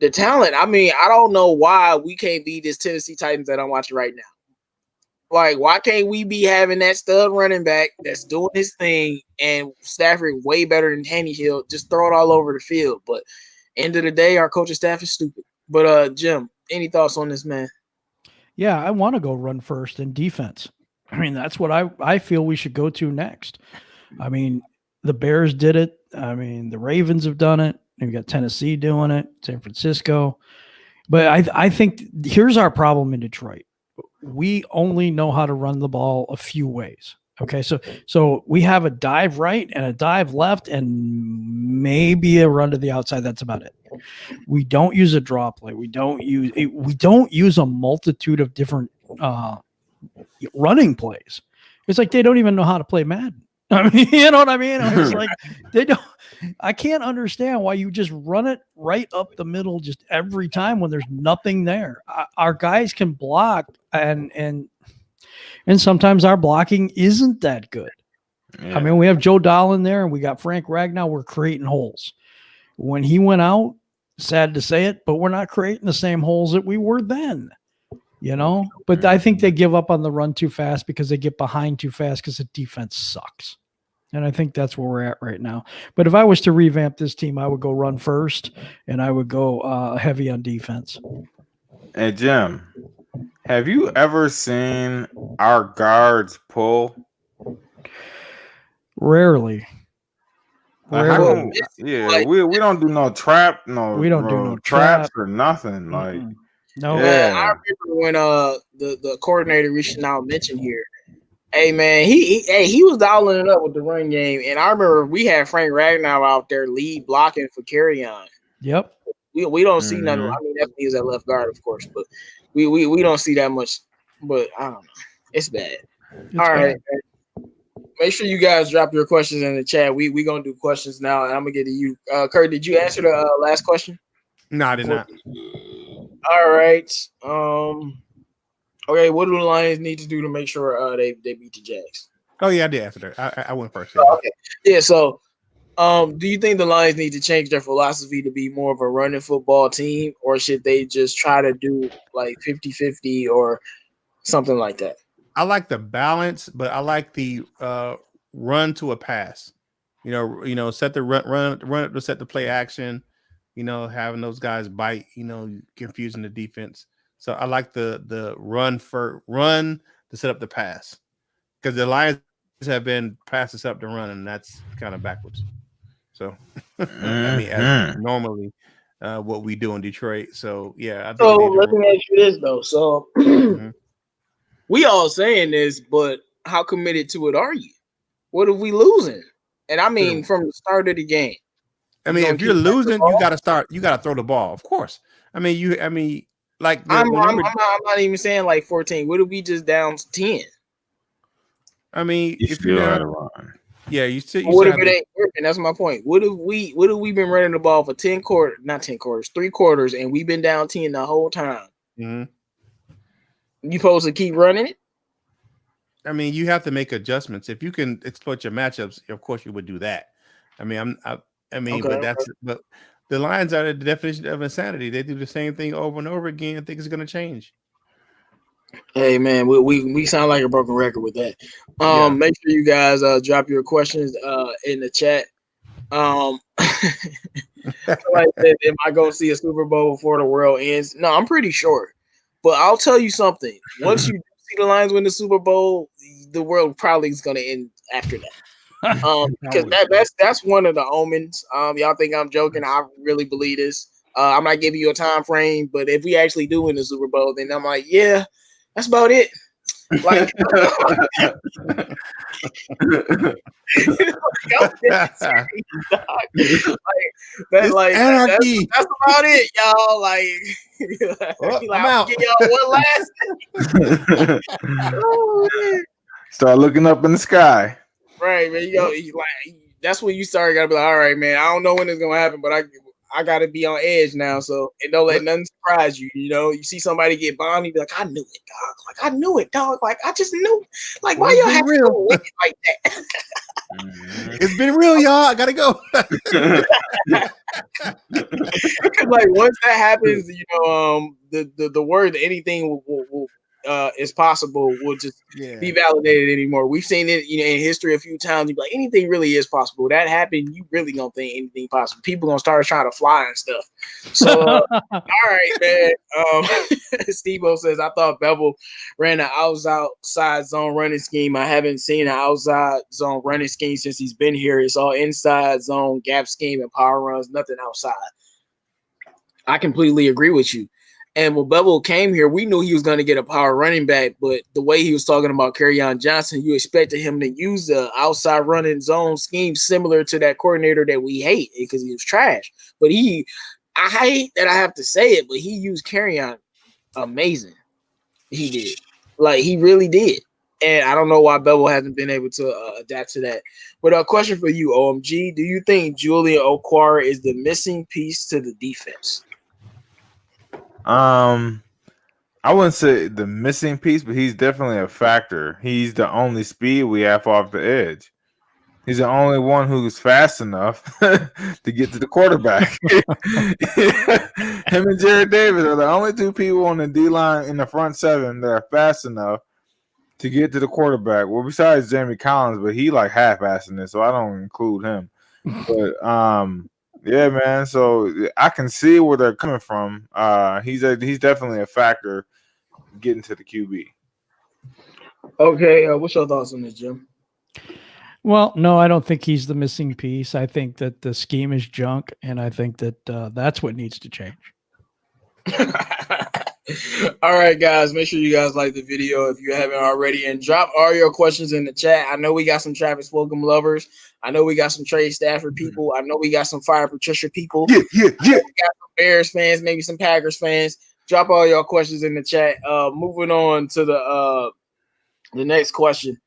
the talent. I mean, I don't know why we can't be this Tennessee Titans that I'm watching right now. Like, why can't we be having that stud running back that's doing his thing and Stafford way better than Tannehill, just throw it all over the field? But end of the day, our coaching staff is stupid. But Jim, any thoughts on this, man? Yeah, I want to go run first in defense. I mean, that's what I feel we should go to next. I mean, the Bears did it. I mean, the Ravens have done it. We've got Tennessee doing it, San Francisco. But I think here's our problem in Detroit. We only know how to run the ball a few ways. Okay, so we have a dive right and a dive left and maybe a run to the outside. That's about it. We don't use a draw play. We don't use a multitude of different running plays. It's like they don't even know how to play Madden. I mean, you know what I mean? It's like they don't. I can't understand why you just run it right up the middle just every time when there's nothing there. Our guys can block and sometimes our blocking isn't that good. Yeah. I mean, we have Joe Dahlin there and we got Frank Ragnow. We're creating holes. When he went out, sad to say it, but we're not creating the same holes that we were then, you know? But I think they give up on the run too fast because they get behind too fast because the defense sucks. And I think that's where we're at right now. But if I was to revamp this team, I would go run first and I would go heavy on defense. Hey, Jim, have you ever seen our guards pull? Rarely. Yeah, we don't do no trap, we don't do no traps or nothing. Like, no. Man, I remember when the coordinator reached out and mentioned here, hey man, he was dialing it up with the run game, and I remember we had Frank Ragnow out there lead blocking for Kerryon. Yep. We don't see nothing. I mean, definitely is at left guard, of course, but we don't see that much. But I don't know, it's bad. All right. Make sure you guys drop your questions in the chat. We gonna do questions now, and I'm gonna get to you. Kurt, did you answer the last question? No, I did not. All right. Okay, what do the Lions need to do to make sure they beat the Jags? Oh yeah, I did answer that. I went first. Oh, okay. Yeah. So, do you think the Lions need to change their philosophy to be more of a running football team, or should they just try to do like 50-50 or something like that? I like the balance, but I like the run to a pass. You know, set the run to set the play action. You know, having those guys bite. You know, confusing the defense. So I like the run to set up the pass because the Lions have been passes up to run, and that's kind of backwards. So I mean, as normally what we do in Detroit. So yeah. I think so let me ask you this though. So. We all saying this, but how committed to it are you? What if we losing? And I mean, from the start of the game. I mean, if you're losing, you got to start. You got to throw the ball, of course. I mean, like I'm not even saying like 14. What if we just down 10? I mean, if you're down, yeah, you still. What if it ain't working? That's my point. What if we been running the ball for 3 quarters, and we've been down 10 the whole time? Mm-hmm. You supposed to keep running it? I mean, you have to make adjustments. If you can exploit your matchups, of course you would do that. I mean, but the Lions are the definition of insanity. They do the same thing over and over again. I think it's going to change. Hey man, we sound like a broken record with that. Make sure you guys drop your questions in the chat. Like that, am I gonna see a Super Bowl before the world ends? No, I'm pretty sure. But I'll tell you something. Once you see the Lions win the Super Bowl, the world probably is gonna end after that. Because that's one of the omens. Y'all think I'm joking? I really believe this. I'm not giving you a time frame, but if we actually do win the Super Bowl, then I'm like, yeah, that's about it. Like, anarchy. That's about it, y'all. Like, I'm out. Give y'all one last. Start looking up in the sky. Right, man. That's when you start gotta be like, all right, man. I don't know when it's gonna happen, but I gotta be on edge now. So and don't let nothing surprise you. You know, you see somebody get bombed, you be like, I knew it, dog. Like I knew it, dog. Like I just knew. Like why y'all have to go with it like that? It's been real, y'all. I gotta go. Like once that happens, you know, the word anything will is possible will just be validated anymore. We've seen it, you know, in history a few times. You be like, anything really is possible. That happened, you really don't think anything possible. People gonna start trying to fly and stuff. So, all right, man. Steve-O says, I thought Bevel ran an outside zone running scheme. I haven't seen an outside zone running scheme since he's been here. It's all inside zone, gap scheme, and power runs, nothing outside. I completely agree with you. And when Bevel came here, we knew he was going to get a power running back, but the way he was talking about Kerryon Johnson, you expected him to use the outside running zone scheme similar to that coordinator that we hate because he was trash. But I hate that I have to say it, but he used Kerryon amazing. He did. Like, he really did. And I don't know why Bevel hasn't been able to adapt to that. But a question for you, OMG, do you think Julian Okwara is the missing piece to the defense? I wouldn't say the missing piece, but he's definitely a factor. He's the only speed we have off the edge. He's the only one who's fast enough to get to the quarterback. Him and Jared Davis are the only two people on the D line in the front seven that are fast enough to get to the quarterback. Well, besides Jamie Collins, but he like half-assing it, so I don't include him. But yeah, man. So I can see where they're coming from. He's definitely a factor getting to the QB. Okay, what's your thoughts on this, Jim? Well, no, I don't think he's the missing piece. I think that the scheme is junk, and I think that that's what needs to change. All right, guys, make sure you guys like the video if you haven't already, and drop all your questions in the chat. I know we got some Travis Fulgham lovers. I know we got some Trey Stafford people. I know we got some Fire Patricia people. Yeah. We got some Bears fans, maybe some Packers fans. Drop all your questions in the chat. Moving on to the next question.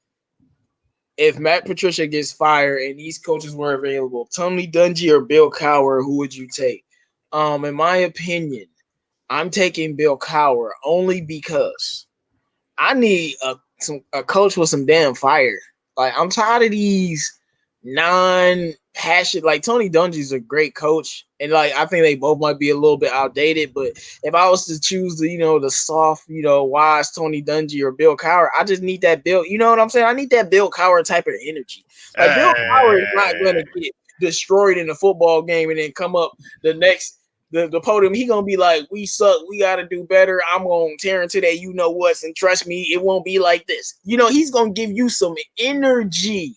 If Matt Patricia gets fired and these coaches were available, Tony Dungy or Bill Cowher, who would you take? In my opinion, I'm taking Bill Cowher only because I need a coach with some damn fire. Like, I'm tired of these non-passionate. Like, Tony Dungy's a great coach, and like I think they both might be a little bit outdated. But if I was to choose the soft, wise Tony Dungy or Bill Cowher, I just need that Bill. You know what I'm saying? I need that Bill Cowher type of energy. Like, Bill Cowher is not going to get destroyed in a football game and then come up the podium. He gonna be like, we suck, we gotta do better. I'm gonna tear into that what's, and trust me, it won't be like this. He's gonna give you some energy,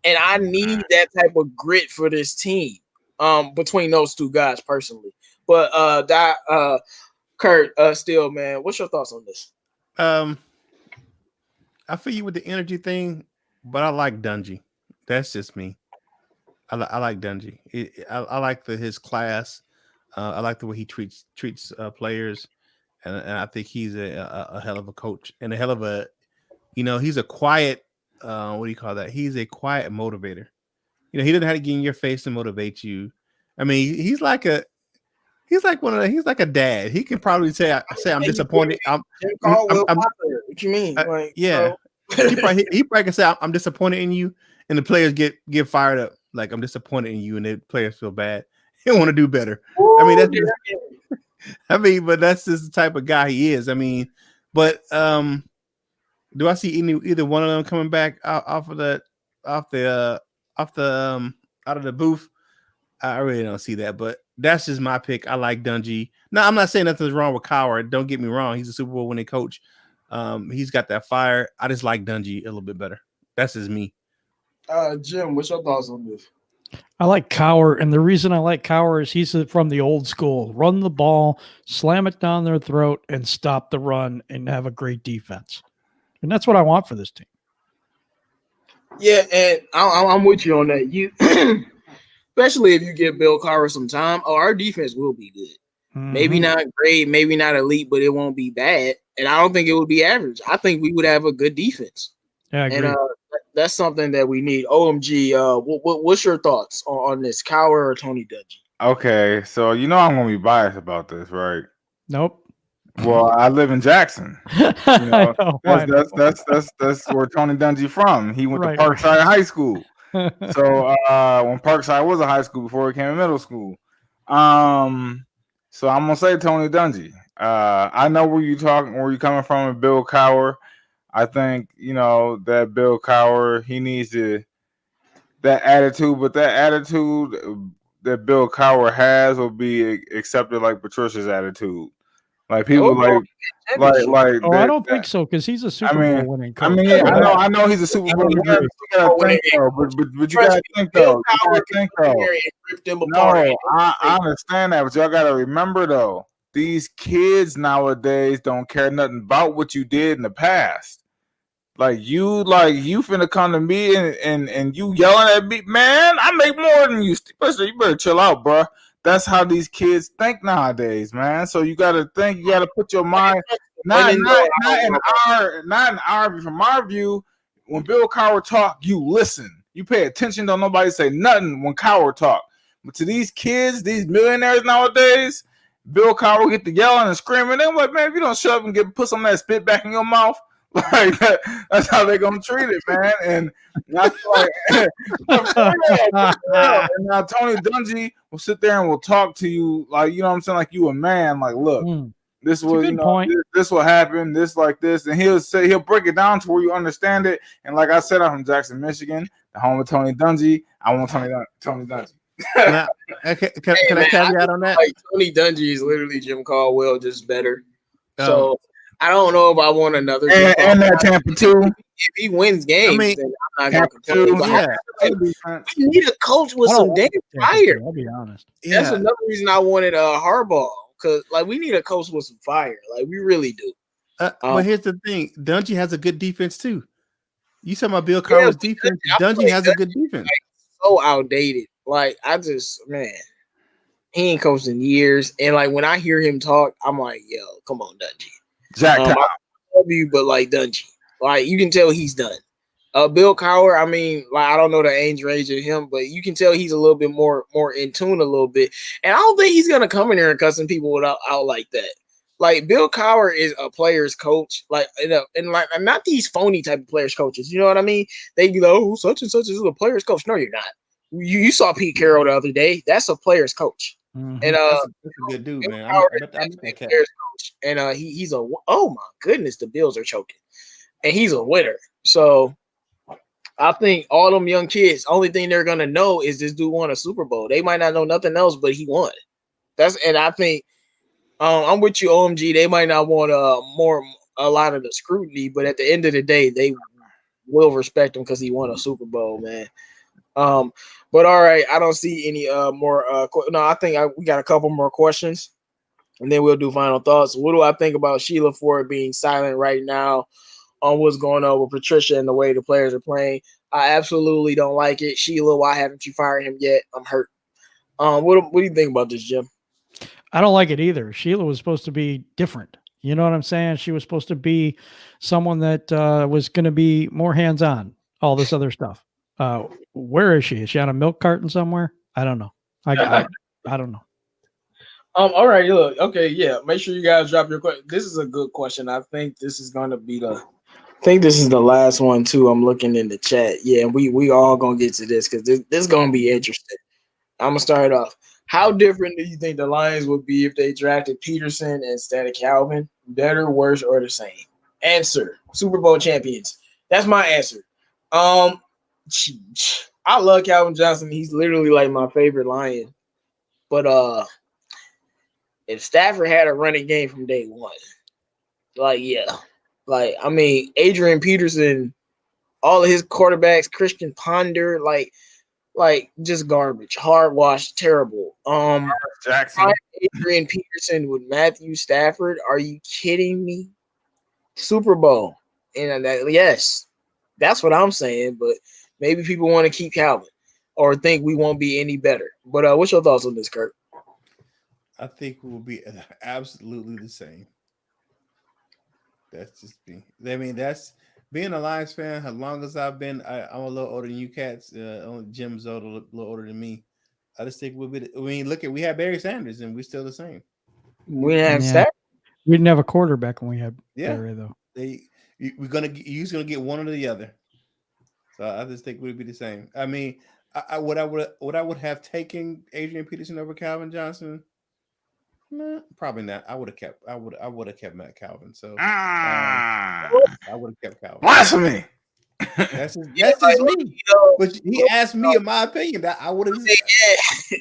and I need that type of grit for this team. Between those two guys personally. But Kurt, still, man, what's your thoughts on this? I feel you with the energy thing, but I like Dungy. That's just me. I like Dungy. I like his class. I like the way he treats players, and I think he's a hell of a coach and a hell of a, he's a quiet. What do you call that? He's a quiet motivator. He doesn't have to get in your face and motivate you. I mean, he's like a dad. He can probably say I'm disappointed. What you mean? Yeah. he probably can say I'm disappointed in you, and the players get fired up. Like, I'm disappointed in you, and the players feel bad. He want to do better. But that's just the type of guy he is. I mean, but do I see either one of them coming back off the out of the booth, I really don't see that. But that's just my pick. I like Dungy. Now, I'm not saying nothing's wrong with Cowher. Don't get me wrong. He's a Super Bowl winning coach. He's got that fire. I just like Dungy a little bit better. That's just me. Jim, what's your thoughts on this? I like Cowher, and the reason I like Cowher is he's from the old school. Run the ball, slam it down their throat, and stop the run, and have a great defense. And that's what I want for this team. Yeah, and I'm with you on that. You, especially if you give Bill Cowher some time, our defense will be good. Mm-hmm. Maybe not great, maybe not elite, but it won't be bad. And I don't think it would be average. I think we would have a good defense. Yeah, I agree. And that's something that we need. OMG, what's your thoughts on this, Cowher or Tony Dungy? Okay, so I'm gonna be biased about this, right? Nope. Well, I live in Jackson. That's where Tony Dungy from. He went to Parkside High School. So when Parkside was a high school before it became a middle school. So I'm gonna say Tony Dungy. I know where you're coming from with Bill Cowher. I think that Bill Cowher, he needs that attitude, but that attitude that Bill Cowher has will be accepted like Patricia's attitude. Like people I don't think so, because he's a Super Bowl winning coach. I know he's a Super Bowl winner. But you gotta think though. No, I understand that, but y'all gotta remember though, these kids nowadays don't care nothing about what you did in the past. Like you finna come to me and you yelling at me, man, I make more than you. You better chill out, bro. That's how these kids think nowadays, man. So you gotta think, you gotta put your mind not in our view. From our view, when Bill Cowher talk, you listen. You pay attention, don't nobody say nothing when Cowher talk. But to these kids, these millionaires nowadays, Bill Cowher get to yelling and screaming. They're like, man, if you don't shut up and put some of that spit back in your mouth, like that's how they're gonna treat it, man. And now Tony Dungy will sit there and will talk to you like, you know what I'm saying, like you a man. Like, look, this was this will happen, this like this, and he'll break it down to where you understand it. And like I said, I'm from Jackson, Michigan, the home of Tony Dungy. I want Tony Dungy. Can I caveat on that? Like Tony Dungy is literally Jim Caldwell, just better. So I don't know if I want another. And that Tampa too. If he wins games, then I'm not going to complain. We need a coach with some damn fire. I'll be honest. That's another reason I wanted Harbaugh, because like we need a coach with some fire. Like we really do. But here's the thing: Dungy has a good defense too. You talking about Bill Cowher's defense? Dungy has a good defense. So outdated. Like he ain't coached in years, and like when I hear him talk, I'm like, yo, come on, Dungy. Jack, I love you, but like Dungy, like you can tell he's done. Bill Cowher, I mean, like I don't know the age range of him, but you can tell he's a little bit more in tune a little bit. And I don't think he's gonna come in here and cussing people out like that. Like Bill Cowher is a player's coach, like and like not these phony type of players coaches. You know what I mean? They be like, oh, such and such is a player's coach. No, you're not. You saw Pete Carroll the other day. That's a player's coach. Mm-hmm. And that's a good dude, man. And he's a oh my goodness, the Bills are choking, and he's a winner. So I think all them young kids, only thing they're gonna know is this dude won a Super Bowl. They might not know nothing else, but he won. And I think I'm with you, OMG. They might not want a lot of the scrutiny, but at the end of the day, they will respect him because he won a Super Bowl, man. But all right, I don't see any more. No, I think we got a couple more questions, and then we'll do final thoughts. What do I think about Sheila Ford being silent right now on what's going on with Patricia and the way the players are playing? I absolutely don't like it. Sheila, why haven't you fired him yet? I'm hurt. What do you think about this, Jim? I don't like it either. Sheila was supposed to be different. You know what I'm saying? She was supposed to be someone that was going to be more hands-on, all this other stuff. Where is she? Is she on a milk carton somewhere? I don't know. I don't know. All right. Look. Okay. Yeah. Make sure you guys drop your question. This is a good question. I think this is going to be this is the last one too. I'm looking in the chat. Yeah. We all going to get to this because this is going to be interesting. I'm going to start off. How different do you think the Lions would be if they drafted Peterson instead of Calvin? Better, worse, or the same? Answer: Super Bowl champions. That's my answer. I love Calvin Johnson. He's literally like my favorite Lion. But if Stafford had a running game from day one, like I mean, Adrian Peterson, all of his quarterbacks, Christian Ponder, like just garbage, hard wash, terrible. Jackson. Adrian Peterson with Matthew Stafford. Are you kidding me? Super Bowl, and yes, that's what I'm saying. But maybe people want to keep Calvin or think we won't be any better. But what's your thoughts on this, Kurt? I think we will be absolutely the same. That's just me. I mean, that's being a Lions fan. As long as I've been, I'm a little older than you cats. Jim's a little older than me. I just think we'll be. I mean, look at we have Barry Sanders, and we're still the same. We have Stafford. We didn't have a quarterback when we had Barry, though. He's gonna get one or the other. So I just think we'd be the same. I mean, what I would have taken Adrian Peterson over Calvin Johnson. No, probably not. I would have kept Matt Calvin. So I would have kept Calvin. Blasphemy. That's just me. But he asked me in my opinion that I would have.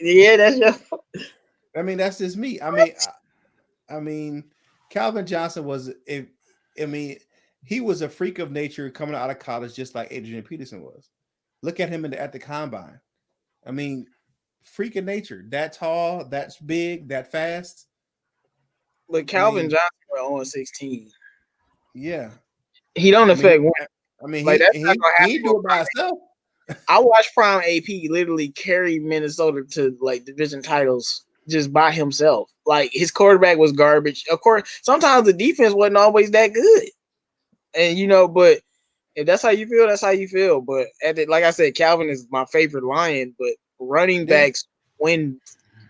Yeah, that's your. I mean, that's just me. I mean, Calvin Johnson was. He was a freak of nature coming out of college, just like Adrian Peterson was. Look at him at the combine. I mean, freak of nature. That tall, that's big, that fast. But Calvin Johnson went on 16. Yeah, he don't affect one. I mean, like, he do it by himself. I watched Prime AP literally carry Minnesota to like division titles just by himself. Like his quarterback was garbage. Of course, sometimes the defense wasn't always that good. And but if that's how you feel, that's how you feel. But like I said, Calvin is my favorite Lion. But running backs win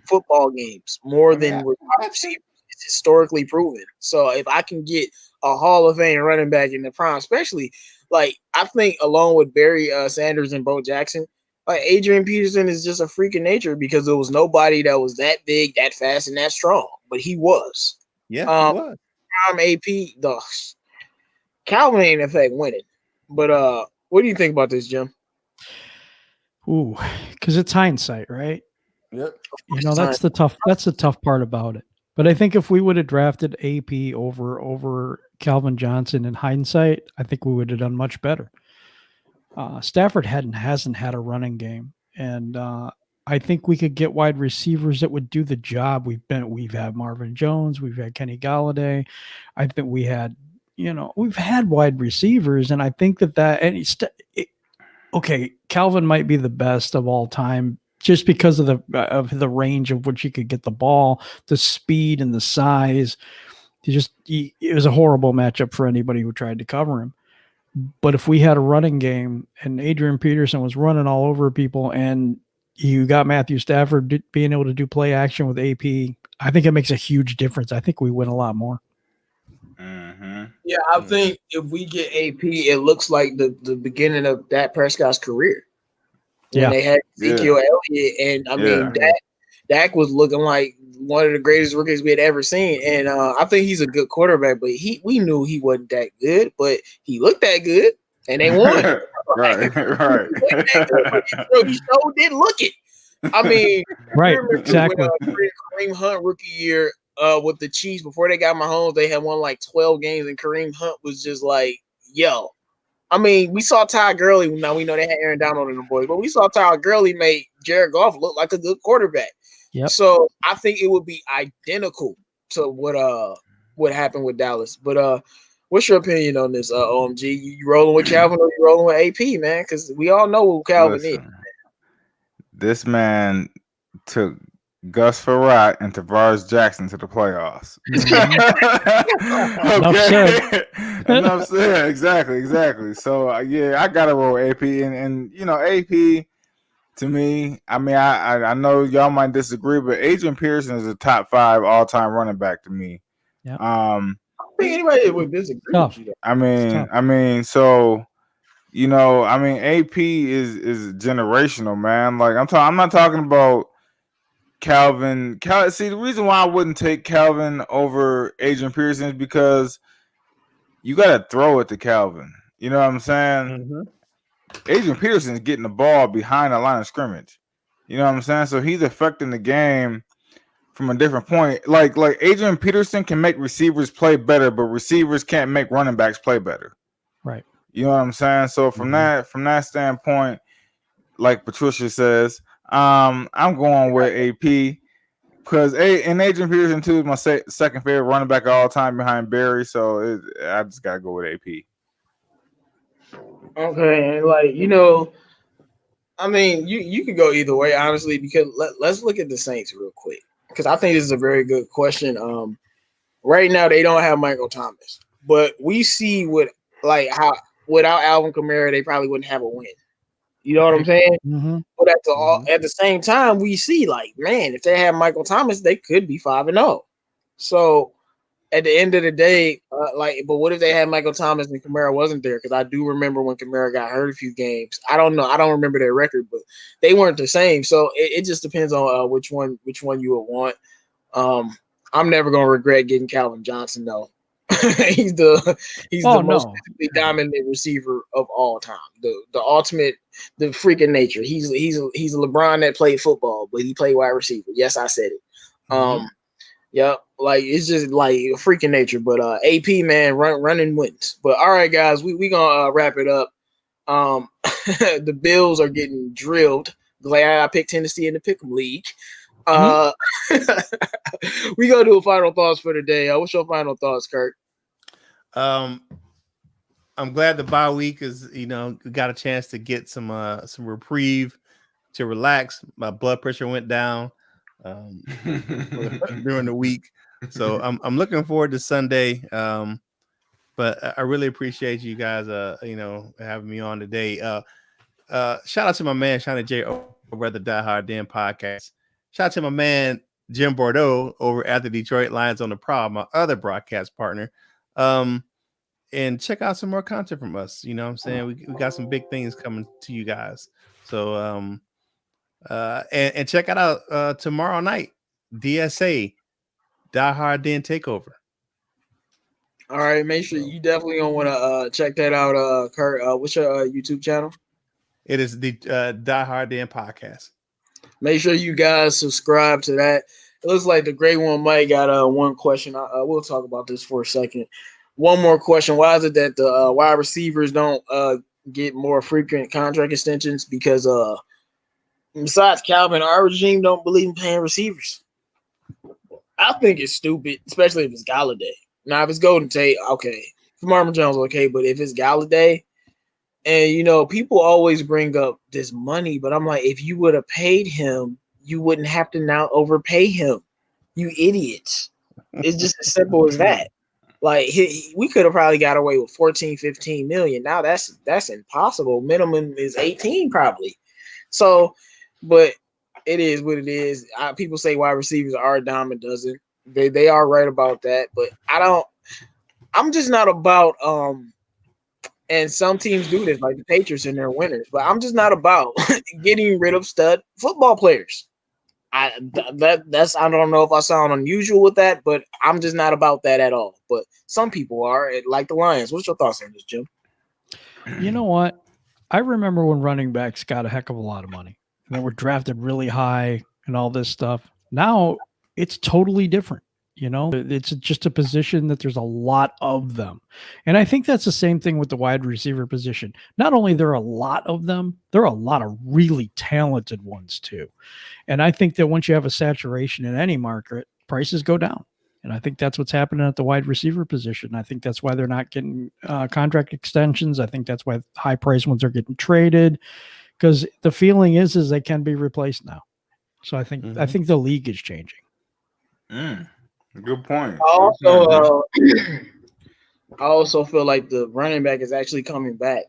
football games more than wide receivers. It's historically proven. So if I can get a Hall of Fame running back in the prime, especially like I think along with Barry Sanders and Bo Jackson, like Adrian Peterson is just a freak of nature because there was nobody that was that big, that fast, and that strong. But he was. Yeah, he was. Prime AP, the Calvin ain't in fact winning. But what do you think about this, Jim? Ooh, because it's hindsight, right? Yep. That's the tough part about it. But I think if we would have drafted AP over Calvin Johnson in hindsight, I think we would have done much better. Stafford hasn't had a running game, and I think we could get wide receivers that would do the job. We've had Marvin Jones, we've had Kenny Galladay. I think we've had wide receivers, and I think okay, Calvin might be the best of all time just because of the range of which he could get the ball, the speed and the size. It was a horrible matchup for anybody who tried to cover him. But if we had a running game and Adrian Peterson was running all over people and you got Matthew Stafford being able to do play action with AP, I think it makes a huge difference. I think we win a lot more. Mm-hmm. Yeah, I think if we get AP, it looks like the beginning of Dak Prescott's career. When they had Ezekiel Elliott, and I mean Dak was looking like one of the greatest rookies we had ever seen. And I think he's a good quarterback, but we knew he wasn't that good, but he looked that good, and they won. right. He so did look it. I mean, right, exactly. When, Kareem Hunt rookie year with the Chiefs, before they got Mahomes, they had won like 12 games, and Kareem Hunt was just like, yo. I mean, we saw Todd Gurley. Now we know they had Aaron Donald and the boys, but we saw Todd Gurley make Jared Goff look like a good quarterback. Yep. So I think it would be identical to what happened with Dallas. But what's your opinion on this, OMG? You rolling with Calvin or you rolling with AP, man? Because we all know who Calvin is. This man took Gus Farrat and Tavares Jackson to the playoffs. Enough said. Exactly. So I gotta roll AP, and AP to me. I mean, I know y'all might disagree, but Adrian Peterson is a top 5 all-time running back to me. Yeah. I don't think anybody would disagree. Tough. With you. I mean, so. AP is generational, man. Like I'm not talking about Calvin. See, the reason why I wouldn't take Calvin over Adrian Peterson is because you got to throw it to Calvin. You know what I'm saying? Mm-hmm. Adrian Peterson is getting the ball behind the line of scrimmage. You know what I'm saying? So he's affecting the game from a different point. Like Adrian Peterson can make receivers play better, but receivers can't make running backs play better. Right. You know what I'm saying? So from that standpoint, like Patricia says, I'm going with AP because Adrian Peterson too is my second favorite running back of all time behind Barry. So I just gotta go with AP. Okay, and like I mean, you could go either way, honestly, because let's look at the Saints real quick because I think this is a very good question. Right now they don't have Michael Thomas, but we see how without Alvin Kamara they probably wouldn't have a win. You know what I'm saying? Mm-hmm. But at the same time, we see man, if they have Michael Thomas, they could be 5-0. So at the end of the day, but what if they had Michael Thomas and Kamara wasn't there? Because I do remember when Kamara got hurt a few games. I don't know. I don't remember their record, but they weren't the same. So it just depends on which one you would want. I'm never gonna regret getting Calvin Johnson though. he's the most physically dominant receiver of all time. The ultimate, the freaking nature. He's a LeBron that played football, but he played wide receiver. Yes, I said it. Yeah, it's just a freaking nature. But AP man, running wins. But all right, guys, we gonna wrap it up. The Bills are getting drilled. Glad I picked Tennessee in the Pick'em League. We go to final thoughts for today. What's your final thoughts, Kurt? I'm glad the bye week is, we got a chance to get some reprieve, to relax. My blood pressure went down during the week, so I'm looking forward to Sunday. But I really appreciate you guys, having me on today. Shout out to my man Shawnee J over at the Die Hard Den podcast. Shout out to my man Jim Bordeaux over at the Detroit Lions on the Prowl, my other broadcast partner. And check out some more content from us. You know what I'm saying? We got some big things coming to you guys. So and check it out tomorrow night, DSA Die Hard Den Takeover. All right, make sure you definitely gonna want to check that out. Kurt, what's your YouTube channel? It is the Die Hard Den podcast. Make sure you guys subscribe to that. It looks like the Great One Mike got one question. We'll talk about this for a second. One more question. Why is it that the wide receivers don't get more frequent contract extensions? Because besides Calvin, our regime don't believe in paying receivers. I think it's stupid, especially if it's Galladay. Now, if it's Golden Tate, okay. If Marvin Jones, okay. But if it's Galladay, and, people always bring up this money, but I'm like, if you would have paid him, you wouldn't have to now overpay him. You idiots. It's just as simple as that. We could have probably got away with 14, 15 million. Now that's impossible. Minimum is 18 probably. So, but it is what it is. People say wide receivers are a dime a dozen. They are right about that, but I'm just not about and some teams do this, like the Patriots and their winners, but I'm just not about getting rid of stud football players. I don't know if I sound unusual with that, but I'm just not about that at all. But some people are, like the Lions. What's your thoughts on this, Jim? You know what? I remember when running backs got a heck of a lot of money and they were drafted really high and all this stuff. Now it's totally different. It's just a position that there's a lot of them. And I think that's the same thing with the wide receiver position. Not only there are a lot of them, there are a lot of really talented ones too. And I think that once you have a saturation in any market, prices go down. And I think that's what's happening at the wide receiver position. I think that's why they're not getting contract extensions. I think that's why high price ones are getting traded, because the feeling is they can be replaced now. So I think the league is changing. Good point. I also feel like the running back is actually coming back.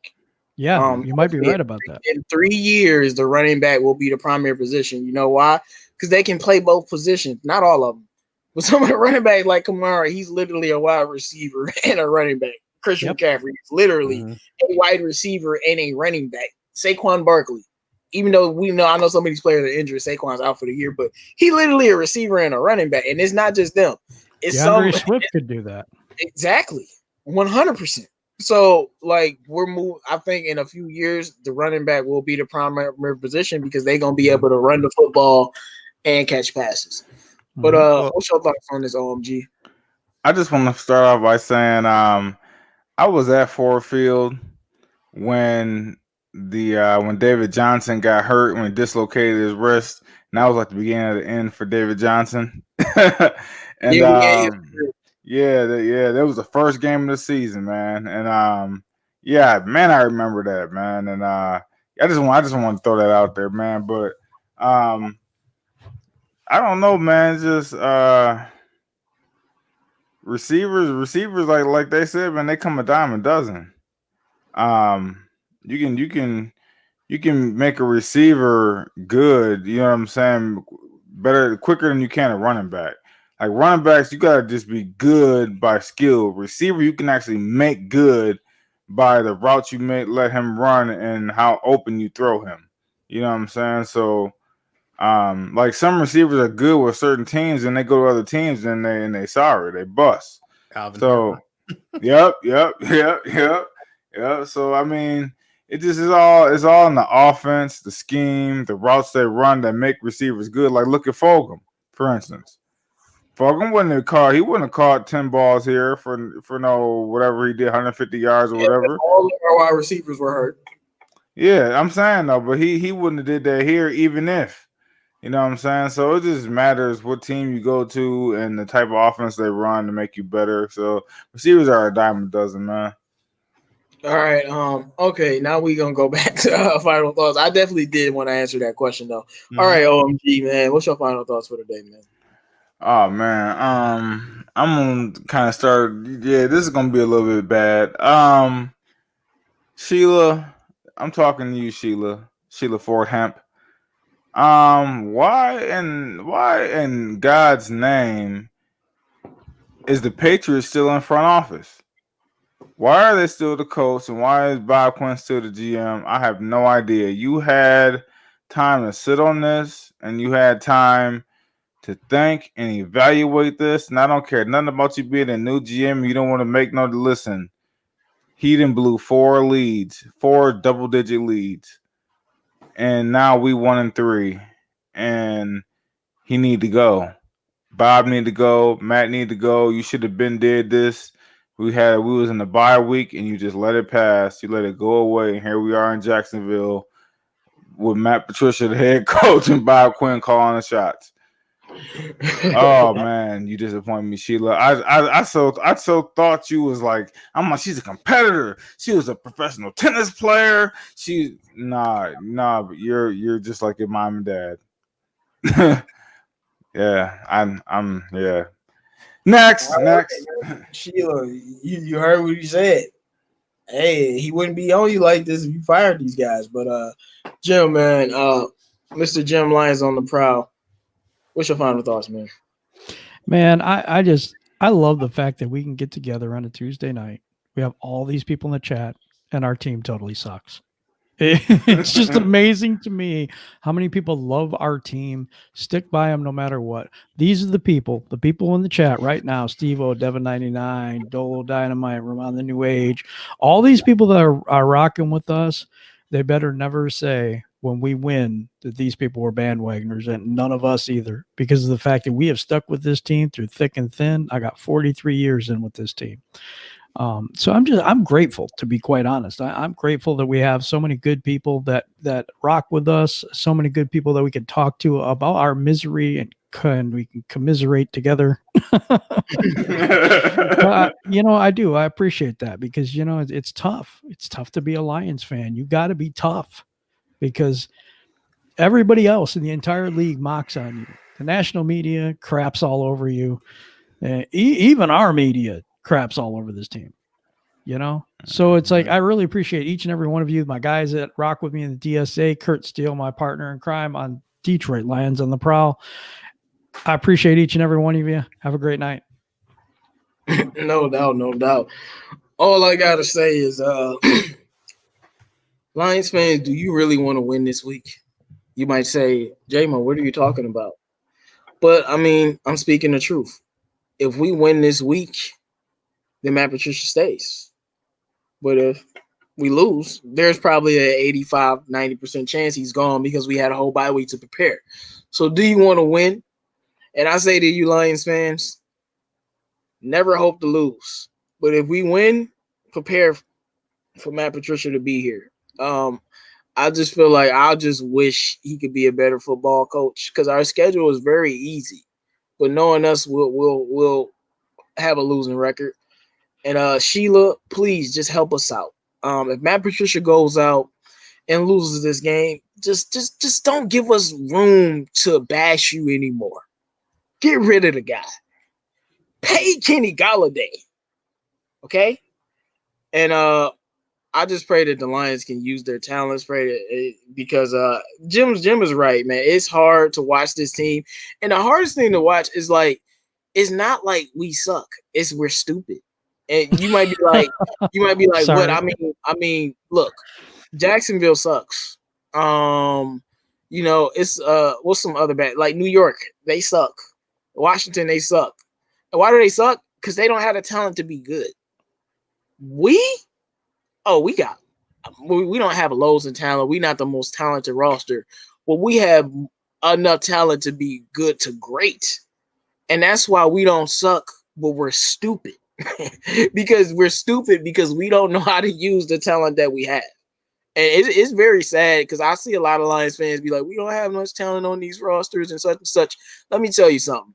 Yeah, you might be right about that. In 3 years, the running back will be the primary position. You know why? Because they can play both positions. Not all of them. But some of the running backs like Kamara, he's literally a wide receiver and a running back. Christian McCaffrey is literally a wide receiver and a running back. Saquon Barkley. Even though I know some of these players are injured, Saquon's out for the year, but he literally a receiver and a running back. And it's not just them. It's DeAndre Swift could do that. Exactly. 100%. So, like, I think in a few years, the running back will be the primary position because they're gonna be able to run the football and catch passes. But what's your thoughts on this, OMG? I just want to start off by saying, I was at Ford Field when when David Johnson got hurt, when he dislocated his wrist, and that was like the beginning of the end for David Johnson. And that was the first game of the season, man. And I remember that, man. And I just want to throw that out there, man. But I don't know, man. It's just receivers like they said, man, they come a dime a dozen. You can make a receiver good, you know what I'm saying, quicker than you can a running back. Like running backs, you gotta just be good by skill. Receiver, you can actually make good by the route you let him run and how open you throw him. You know what I'm saying? So like some receivers are good with certain teams and they go to other teams and they bust. Calvin so yep. So I mean, it just is all in the offense, the scheme, the routes they run that make receivers good. Like look at Fulgham, for instance. Fulgham wouldn't have caught 10 balls here for no whatever he did, 150 yards or whatever. All of our wide receivers were hurt. Yeah, I'm saying though, but he wouldn't have did that here even if. You know what I'm saying? So it just matters what team you go to and the type of offense they run to make you better. So receivers are a dime a dozen, man. All right. Okay. Now we gonna go back to final thoughts. I definitely did want to answer that question though. Mm-hmm. All right, OMG, man. What's your final thoughts for today, man? Oh man. I'm gonna kind of start. Yeah, this is gonna be a little bit bad. Sheila, I'm talking to you, Sheila Fordham. Why in God's name is the Patriots still in front office? Why are they still the coach and why is Bob Quinn still the GM? I have no idea. You had time to sit on this and you had time to think and evaluate this. And I don't care nothing about you being a new GM. You don't want to make no listen. He done blew 4 double-digit leads. And now we 1-3. And he need to go. Bob need to go. Matt need to go. You should have been did this. We was in the bye week and you just let it pass. You let it go away. And here we are in Jacksonville with Matt Patricia, the head coach, and Bob Quinn calling the shots. Oh man, you disappoint me, Sheila. I so thought you was like, she's a competitor. She was a professional tennis player. But you're just like your mom and dad. Yeah. Next. Sheila, you heard what he said. Hey, he wouldn't be on you like this if you fired these guys. But Jim, man, Mr. Jim Lyons on the prowl. What's your final thoughts, man? Man, I love the fact that we can get together on a Tuesday night. We have all these people in the chat, and our team totally sucks. It's just amazing to me how many people love our team, stick by them no matter what. These are the people in the chat right now: Steve-O, Devin99, Dole Dynamite, Ramon the New Age. All these people that are rocking with us, they better never say when we win that these people were bandwagoners, and none of us either, because of the fact that we have stuck with this team through thick and thin. I got 43 years in with this team. So I'm grateful, to be quite honest. I'm grateful that we have so many good people that rock with us, so many good people that we can talk to about our misery and we can commiserate together. I do. I appreciate that because, it's tough. It's tough to be a Lions fan. You got to be tough because everybody else in the entire league mocks on you. The national media craps all over you. Even our media craps all over this team, So it's like, I really appreciate each and every one of you, my guys that rock with me in the DSA, Kurt Steele, my partner in crime on Detroit Lions on the Prowl. I appreciate each and every one of you. Have a great night. No doubt. All I got to say is, Lions fans, do you really want to win this week? You might say, J-Mo, what are you talking about? But, I'm speaking the truth. If we win this week, then Matt Patricia stays. But if we lose, there's probably an 85, 90% chance he's gone because we had a whole bye week to prepare. So do you want to win? And I say to you Lions fans, never hope to lose. But if we win, prepare for Matt Patricia to be here. I just feel like I just wish he could be a better football coach because our schedule is very easy. But knowing us, we'll have a losing record. And Sheila, please just help us out. If Matt Patricia goes out and loses this game, just don't give us room to bash you anymore. Get rid of the guy. Pay Kenny Galladay. Okay? And I just pray that the Lions can use their talents. Pray that because Jim is right, man. It's hard to watch this team, and the hardest thing to watch is like it's not like we suck; it's we're stupid. And you might be like, what? I mean, look, Jacksonville sucks. It's what's some other bad like New York? They suck. Washington, they suck. And why do they suck? Because they don't have the talent to be good. We don't have loads of talent. We're not the most talented roster. Well, we have enough talent to be good to great. And that's why we don't suck, but we're stupid. because we don't know how to use the talent that we have. And it's very sad because I see a lot of Lions fans be like, we don't have much talent on these rosters and such and such. Let me tell you something.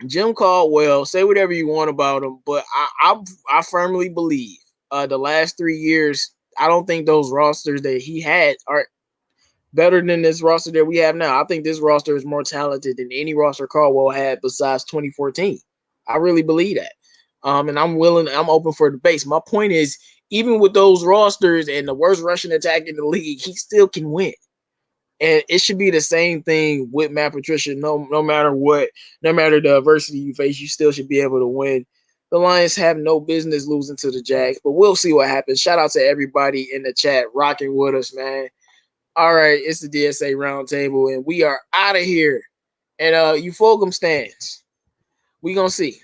Jim Caldwell, say whatever you want about him, but I firmly believe the last 3 years, I don't think those rosters that he had are better than this roster that we have now. I think this roster is more talented than any roster Caldwell had besides 2014. I really believe that. And I'm open for debate. My point is, even with those rosters and the worst rushing attack in the league, he still can win. And it should be the same thing with Matt Patricia. No matter what, no matter the adversity you face, you still should be able to win. The Lions have no business losing to the Jags, but we'll see what happens. Shout out to everybody in the chat rocking with us, man. All right, it's the DSA Roundtable, and we are out of here. And you Fulgham stands, we gonna see.